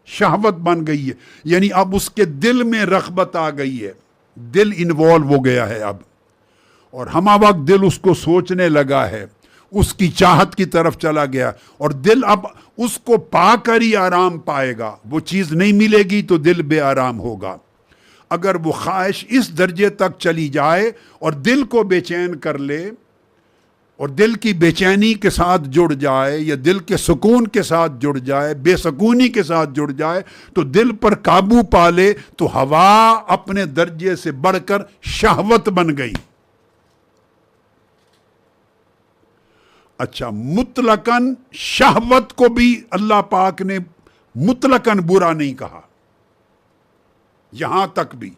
Speaker 1: شہوت بن گئی ہے، یعنی اب اس کے دل میں رغبت آ گئی ہے، دل انوالو ہو گیا ہے اب، اور ہمہ وقت دل اس کو سوچنے لگا ہے، اس کی چاہت کی طرف چلا گیا، اور دل اب اس کو پا کر ہی آرام پائے گا۔ وہ چیز نہیں ملے گی تو دل بے آرام ہوگا۔ اگر وہ خواہش اس درجے تک چلی جائے اور دل کو بے چین کر لے، اور دل کی بے چینی کے ساتھ جڑ جائے، یا دل کے سکون کے ساتھ جڑ جائے، بے سکونی کے ساتھ جڑ جائے، تو دل پر قابو پا لے، تو ہوا اپنے درجے سے بڑھ کر شہوت بن گئی۔ اچھا، مطلقاً شہوت کو بھی اللہ پاک نے مطلقاً برا نہیں کہا، یہاں تک بھی،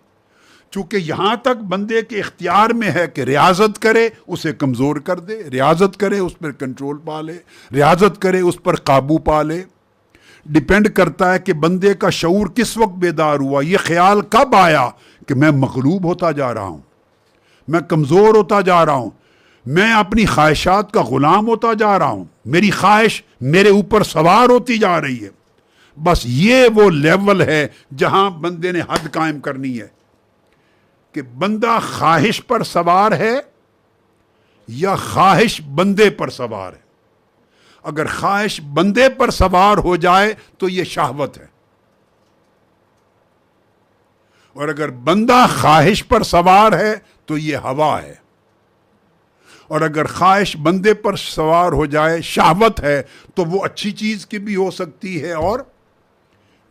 Speaker 1: چونکہ یہاں تک بندے کے اختیار میں ہے کہ ریاضت کرے، اسے کمزور کر دے، ریاضت کرے اس پر کنٹرول پا لے، ریاضت کرے اس پر قابو پا لے۔ ڈیپینڈ کرتا ہے کہ بندے کا شعور کس وقت بیدار ہوا، یہ خیال کب آیا کہ میں مغلوب ہوتا جا رہا ہوں، میں کمزور ہوتا جا رہا ہوں، میں اپنی خواہشات کا غلام ہوتا جا رہا ہوں، میری خواہش میرے اوپر سوار ہوتی جا رہی ہے۔ بس یہ وہ لیول ہے جہاں بندے نے حد قائم کرنی ہے کہ بندہ خواہش پر سوار ہے یا خواہش بندے پر سوار ہے۔ اگر خواہش بندے پر سوار ہو جائے تو یہ شہوت ہے، اور اگر بندہ خواہش پر سوار ہے تو یہ ہوا ہے، اور اگر خواہش بندے پر سوار ہو جائے شہوت ہے، تو وہ اچھی چیز کی بھی ہو سکتی ہے اور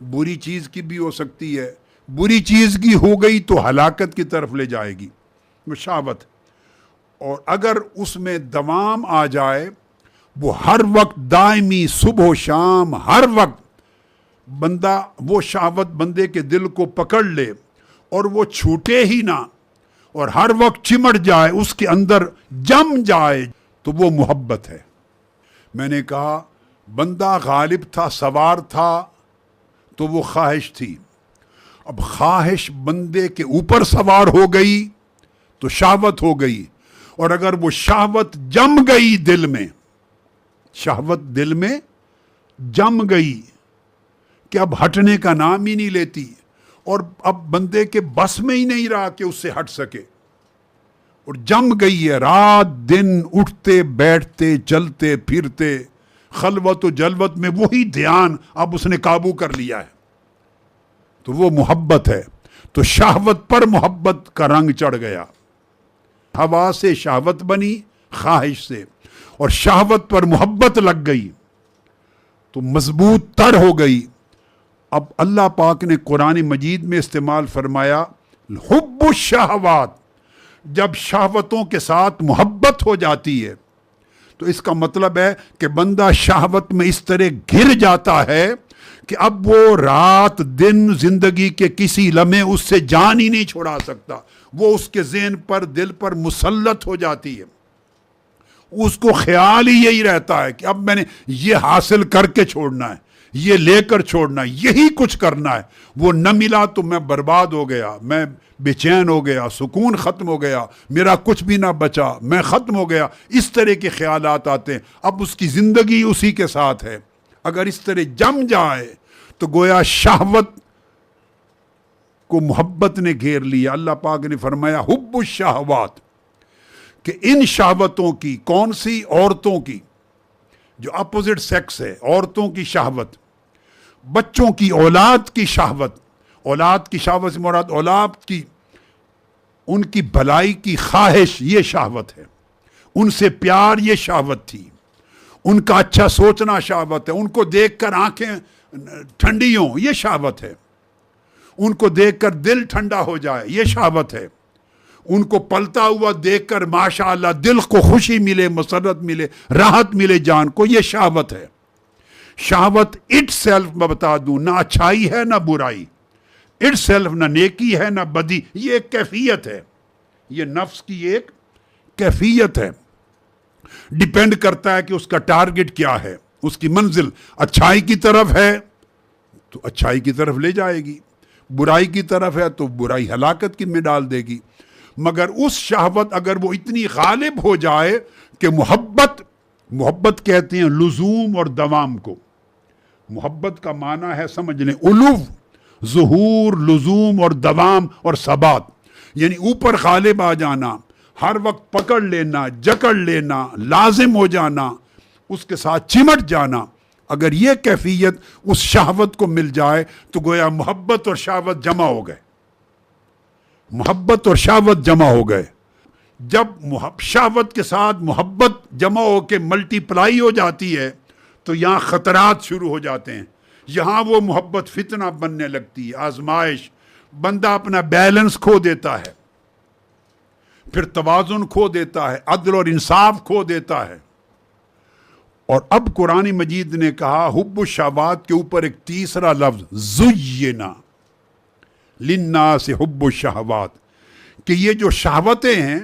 Speaker 1: بری چیز کی بھی ہو سکتی ہے۔ بری چیز کی ہو گئی تو ہلاکت کی طرف لے جائے گی، وہ شہوت۔ اور اگر اس میں دوام آ جائے، وہ ہر وقت دائمی، صبح و شام، ہر وقت بندہ وہ شہوت بندے کے دل کو پکڑ لے اور وہ چھوٹے ہی نہ، اور ہر وقت چمٹ جائے، اس کے اندر جم جائے، تو وہ محبت ہے۔ میں نے کہا بندہ غالب تھا، سوار تھا، تو وہ خواہش تھی۔ اب خواہش بندے کے اوپر سوار ہو گئی تو شہوت ہو گئی، اور اگر وہ شہوت جم گئی دل میں، شہوت دل میں جم گئی کہ اب ہٹنے کا نام ہی نہیں لیتی، اور اب بندے کے بس میں ہی نہیں رہا کہ اس سے ہٹ سکے، اور جم گئی ہے، رات دن اٹھتے بیٹھتے چلتے پھرتے خلوت و جلوت میں وہی دھیان اب اس نے قابو کر لیا ہے، تو وہ محبت ہے۔ تو شہوت پر محبت کا رنگ چڑھ گیا، ہوا سے شہوت بنی، خواہش سے، اور شہوت پر محبت لگ گئی تو مضبوط تر ہو گئی۔ اب اللہ پاک نے قرآن مجید میں استعمال فرمایا حب الشہوات، جب شہوتوں کے ساتھ محبت ہو جاتی ہے تو اس کا مطلب ہے کہ بندہ شہوت میں اس طرح گر جاتا ہے کہ اب وہ رات دن زندگی کے کسی لمحے اس سے جان ہی نہیں چھڑا سکتا، وہ اس کے ذہن پر، دل پر مسلط ہو جاتی ہے، اس کو خیال ہی یہی رہتا ہے کہ اب میں نے یہ حاصل کر کے چھوڑنا ہے، یہ لے کر چھوڑنا ہے، یہی کچھ کرنا ہے. وہ نہ ملا تو میں برباد ہو گیا، میں بے چین ہو گیا، سکون ختم ہو گیا، میرا کچھ بھی نہ بچا، میں ختم ہو گیا. اس طرح کے خیالات آتے ہیں. اب اس کی زندگی اسی کے ساتھ ہے. اگر اس طرح جم جائے تو گویا شہوت کو محبت نے گھیر لیا. اللہ پاک نے فرمایا حب الشہوات، کہ ان شہوتوں کی، کون سی؟ عورتوں کی، جو اپوزٹ سیکس ہے، عورتوں کی شہوت، بچوں کی، اولاد کی شہوت. اولاد کی شہوت سے مراد اولاد کی، ان کی بھلائی کی خواہش، یہ شہوت ہے. ان سے پیار، یہ شہوت تھی. ان کا اچھا سوچنا شہوت ہے. ان کو دیکھ کر آنکھیں ٹھنڈی ہوں، یہ شہوت ہے. ان کو دیکھ کر دل ٹھنڈا ہو جائے، یہ شہوت ہے. ان کو پلتا ہوا دیکھ کر ماشاءاللہ دل کو خوشی ملے، مسرت ملے، راحت ملے جان کو، یہ شہوت ہے. شہوت اٹ سیلف میں بتا دوں، نہ اچھائی ہے نہ برائی. اٹ سیلف نہ نیکی ہے نہ بدی، یہ ایک کیفیت ہے. یہ نفس کی ایک کیفیت ہے. ڈیپینڈ کرتا ہے کہ اس کا ٹارگٹ کیا ہے، اس کی منزل اچھائی کی طرف ہے تو اچھائی کی طرف لے جائے گی، برائی کی طرف ہے تو برائی ہلاکت کی میں ڈال دے گی. مگر اس شہوت اگر وہ اتنی غالب ہو جائے کہ محبت کہتے ہیں لزوم اور دوام کو. محبت کا معنی ہے سمجھ لیں علو، ظہور، لزوم اور دوام اور ثبات، یعنی اوپر غالب آ جانا، ہر وقت پکڑ لینا، جکڑ لینا، لازم ہو جانا، اس کے ساتھ چمٹ جانا. اگر یہ کیفیت اس شہوت کو مل جائے تو گویا محبت اور شہوت جمع ہو گئے. محبت اور شہوت جمع ہو گئے. جب شہوت کے ساتھ محبت جمع ہو کے ملٹی پلائی ہو جاتی ہے تو یہاں خطرات شروع ہو جاتے ہیں. یہاں وہ محبت فتنہ بننے لگتی ہے، آزمائش. بندہ اپنا بیلنس کھو دیتا ہے، پھر توازن کھو دیتا ہے، عدل اور انصاف کھو دیتا ہے. اور اب قرآن مجید نے کہا حب الشہوات کے اوپر ایک تیسرا لفظ زینا للناس حب الشہوات، کہ یہ جو شہوتیں ہیں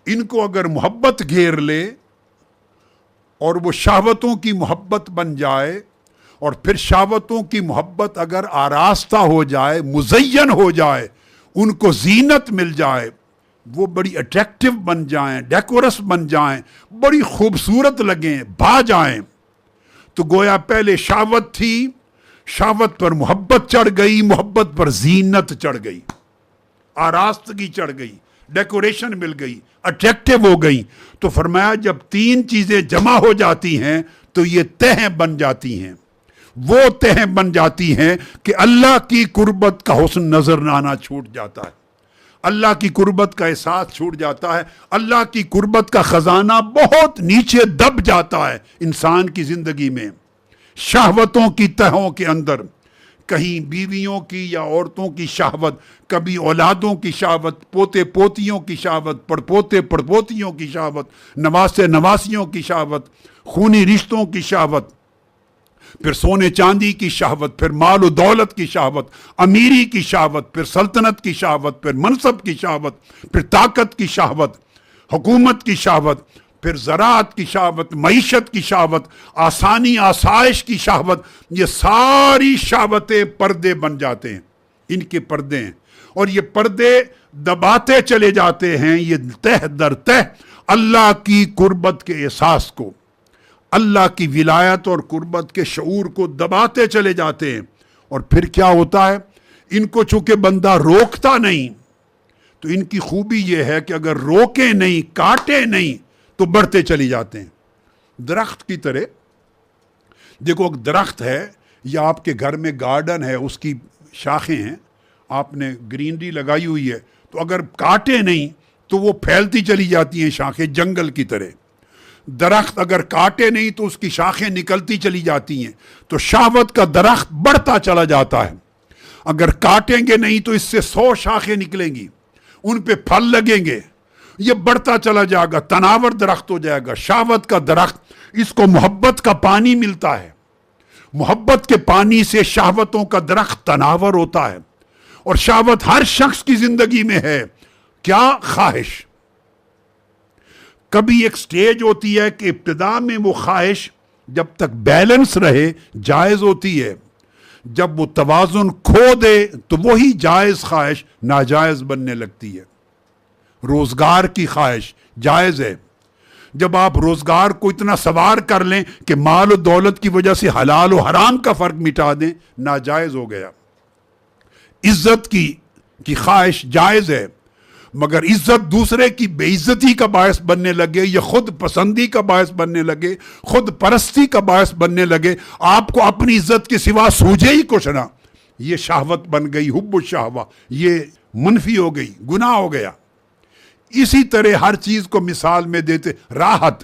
Speaker 1: ان کو اگر محبت گھیر لے اور وہ شہوتوں کی محبت بن جائے، اور پھر شہوتوں کی محبت اگر آراستہ ہو جائے، مزین ہو جائے، ان کو زینت مل جائے، وہ بڑی اٹریکٹیو بن جائیں، ڈیکورس بن جائیں، بڑی خوبصورت لگیں، بھا جائیں، تو گویا پہلے شہوت تھی، شہوت پر محبت چڑھ گئی، محبت پر زینت چڑھ گئی، آراستگی چڑھ گئی، ڈیکوریشن مل گئی، اٹریکٹیو ہو گئی. تو فرمایا جب تین چیزیں جمع ہو جاتی ہیں تو یہ تہیں بن جاتی ہیں. وہ تہیں بن جاتی ہیں کہ اللہ کی قربت کا حسن نظر نہ آنا چھوٹ جاتا ہے، اللہ کی قربت کا احساس چھوٹ جاتا ہے، اللہ کی قربت کا خزانہ بہت نیچے دب جاتا ہے انسان کی زندگی میں. شہوتوں کی تہوں کے اندر کہیں بیویوں کی یا عورتوں کی شہوت، کبھی اولادوں کی شہوت، پوتے پوتیوں کی شہوت، پڑپوتے پڑپوتیوں کی شہوت، نواسے نواسیوں کی شہوت، خونی رشتوں کی شہوت، پھر سونے چاندی کی شہوت، پھر مال و دولت کی شہوت، امیری کی شہوت، پھر سلطنت کی شہوت، پھر منصب کی شہوت، پھر طاقت کی شہوت، حکومت کی شہوت، پھر زراعت کی شہوت، معیشت کی شہوت، آسانی آسائش کی شہوت. یہ ساری شہوتیں پردے بن جاتے ہیں، ان کے پردے ہیں، اور یہ پردے دباتے چلے جاتے ہیں یہ تہ در تہ اللہ کی قربت کے احساس کو، اللہ کی ولایت اور قربت کے شعور کو دباتے چلے جاتے ہیں. اور پھر کیا ہوتا ہے، ان کو چونکہ بندہ روکتا نہیں تو ان کی خوبی یہ ہے کہ اگر روکے نہیں، کاٹے نہیں تو بڑھتے چلی جاتے ہیں. درخت کی طرح دیکھو، ایک درخت ہے یا آپ کے گھر میں گارڈن ہے، اس کی شاخیں ہیں، آپ نے گرینری لگائی ہوئی ہے، تو اگر کاٹے نہیں تو وہ پھیلتی چلی جاتی ہیں شاخیں، جنگل کی طرح. درخت اگر کاٹے نہیں تو اس کی شاخیں نکلتی چلی جاتی ہیں. تو شہوت کا درخت بڑھتا چلا جاتا ہے، اگر کاٹیں گے نہیں تو اس سے 100 شاخیں نکلیں گی، ان پہ پھل لگیں گے، یہ بڑھتا چلا جائے گا، تناور درخت ہو جائے گا. شہوت کا درخت، اس کو محبت کا پانی ملتا ہے، محبت کے پانی سے شہوتوں کا درخت تناور ہوتا ہے. اور شہوت ہر شخص کی زندگی میں ہے. کیا؟ خواہش. کبھی ایک سٹیج ہوتی ہے کہ ابتدا میں وہ خواہش جب تک بیلنس رہے جائز ہوتی ہے، جب وہ توازن کھو دے تو وہی جائز خواہش ناجائز بننے لگتی ہے۔ روزگار کی خواہش جائز ہے، جب آپ روزگار کو اتنا سوار کر لیں کہ مال و دولت کی وجہ سے حلال و حرام کا فرق مٹا دیں، ناجائز ہو گیا۔ عزت کی خواہش جائز ہے، مگر عزت دوسرے کی بے عزتی کا باعث بننے لگے یا خود پسندی کا باعث بننے لگے، خود پرستی کا باعث بننے لگے، آپ کو اپنی عزت کے سوا سوجے ہی کچھ نہ، یہ شہوت بن گئی، حب الشہوہ، یہ منفی ہو گئی، گناہ ہو گیا۔ اسی طرح ہر چیز کو مثال میں دیتے، راحت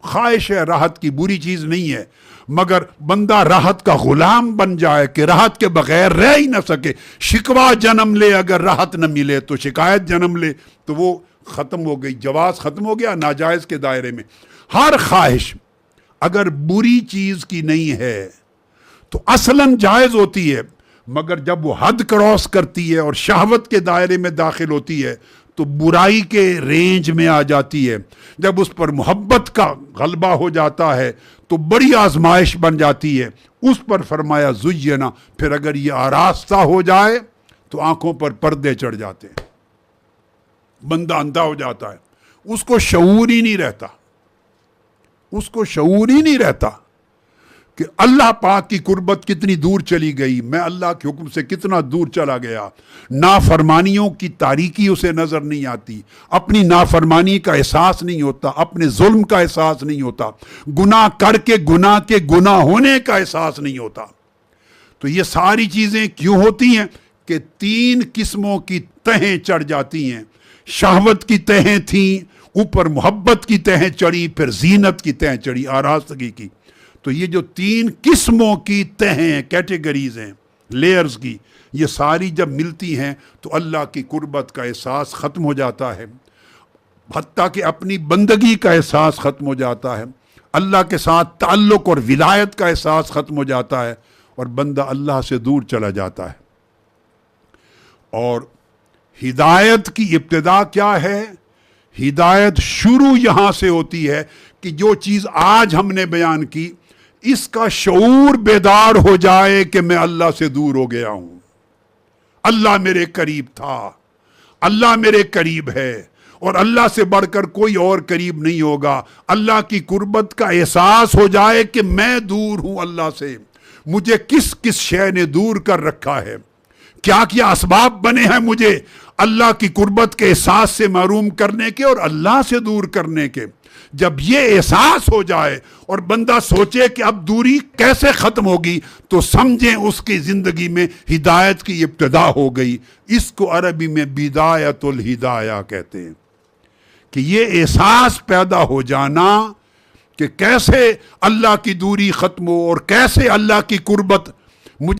Speaker 1: خواہش ہے، راحت کی بری چیز نہیں ہے، مگر بندہ راحت کا غلام بن جائے کہ راحت کے بغیر رہ ہی نہ سکے، شکوہ جنم لے، اگر راحت نہ ملے تو شکایت جنم لے، تو وہ ختم ہو گئی، جواز ختم ہو گیا، ناجائز کے دائرے میں۔ ہر خواہش اگر بری چیز کی نہیں ہے تو اصلاً جائز ہوتی ہے، مگر جب وہ حد کراس کرتی ہے اور شہوت کے دائرے میں داخل ہوتی ہے تو برائی کے رینج میں آ جاتی ہے۔ جب اس پر محبت کا غلبہ ہو جاتا ہے تو بڑی آزمائش بن جاتی ہے۔ اس پر فرمایا زینا، پھر اگر یہ آراستہ ہو جائے تو آنکھوں پر پردے چڑھ جاتے ہیں، بندہ اندھا ہو جاتا ہے، اس کو شعور ہی نہیں رہتا، اس کو شعور ہی نہیں رہتا کہ اللہ پاک کی قربت کتنی دور چلی گئی، میں اللہ کے حکم سے کتنا دور چلا گیا۔ نافرمانیوں کی تاریکی اسے نظر نہیں آتی، اپنی نافرمانی کا احساس نہیں ہوتا، اپنے ظلم کا احساس نہیں ہوتا، گناہ کر کے گناہ کے گناہ ہونے کا احساس نہیں ہوتا۔ تو یہ ساری چیزیں کیوں ہوتی ہیں کہ 3 قسموں کی تہیں چڑھ جاتی ہیں۔ شہوت کی تہیں تھیں، اوپر محبت کی تہیں چڑھی، پھر زینت کی تہیں چڑھی، آراستگی کی۔ تو یہ جو 3 قسموں کی تہیں، کیٹیگریز ہیں، لیئرز کی، یہ ساری جب ملتی ہیں تو اللہ کی قربت کا احساس ختم ہو جاتا ہے، حتیٰ کہ اپنی بندگی کا احساس ختم ہو جاتا ہے، اللہ کے ساتھ تعلق اور ولایت کا احساس ختم ہو جاتا ہے، اور بندہ اللہ سے دور چلا جاتا ہے۔ اور ہدایت کی ابتدا کیا ہے؟ ہدایت شروع یہاں سے ہوتی ہے کہ جو چیز آج ہم نے بیان کی، اس کا شعور بیدار ہو جائے کہ میں اللہ سے دور ہو گیا ہوں، اللہ میرے قریب تھا، اللہ میرے قریب ہے، اور اللہ سے بڑھ کر کوئی اور قریب نہیں ہوگا۔ اللہ کی قربت کا احساس ہو جائے کہ میں دور ہوں اللہ سے، مجھے کس کس شے نے دور کر رکھا ہے، کیا کیا اسباب بنے ہیں مجھے اللہ کی قربت کے احساس سے محروم کرنے کے اور اللہ سے دور کرنے کے۔ جب یہ احساس ہو جائے اور بندہ سوچے کہ اب دوری کیسے ختم ہوگی، تو سمجھیں اس کی زندگی میں ہدایت کی ابتدا ہو گئی۔ اس کو عربی میں بدایت الہدایہ کہتے ہیں، کہ یہ احساس پیدا ہو جانا کہ کیسے اللہ کی دوری ختم ہو اور کیسے اللہ کی قربت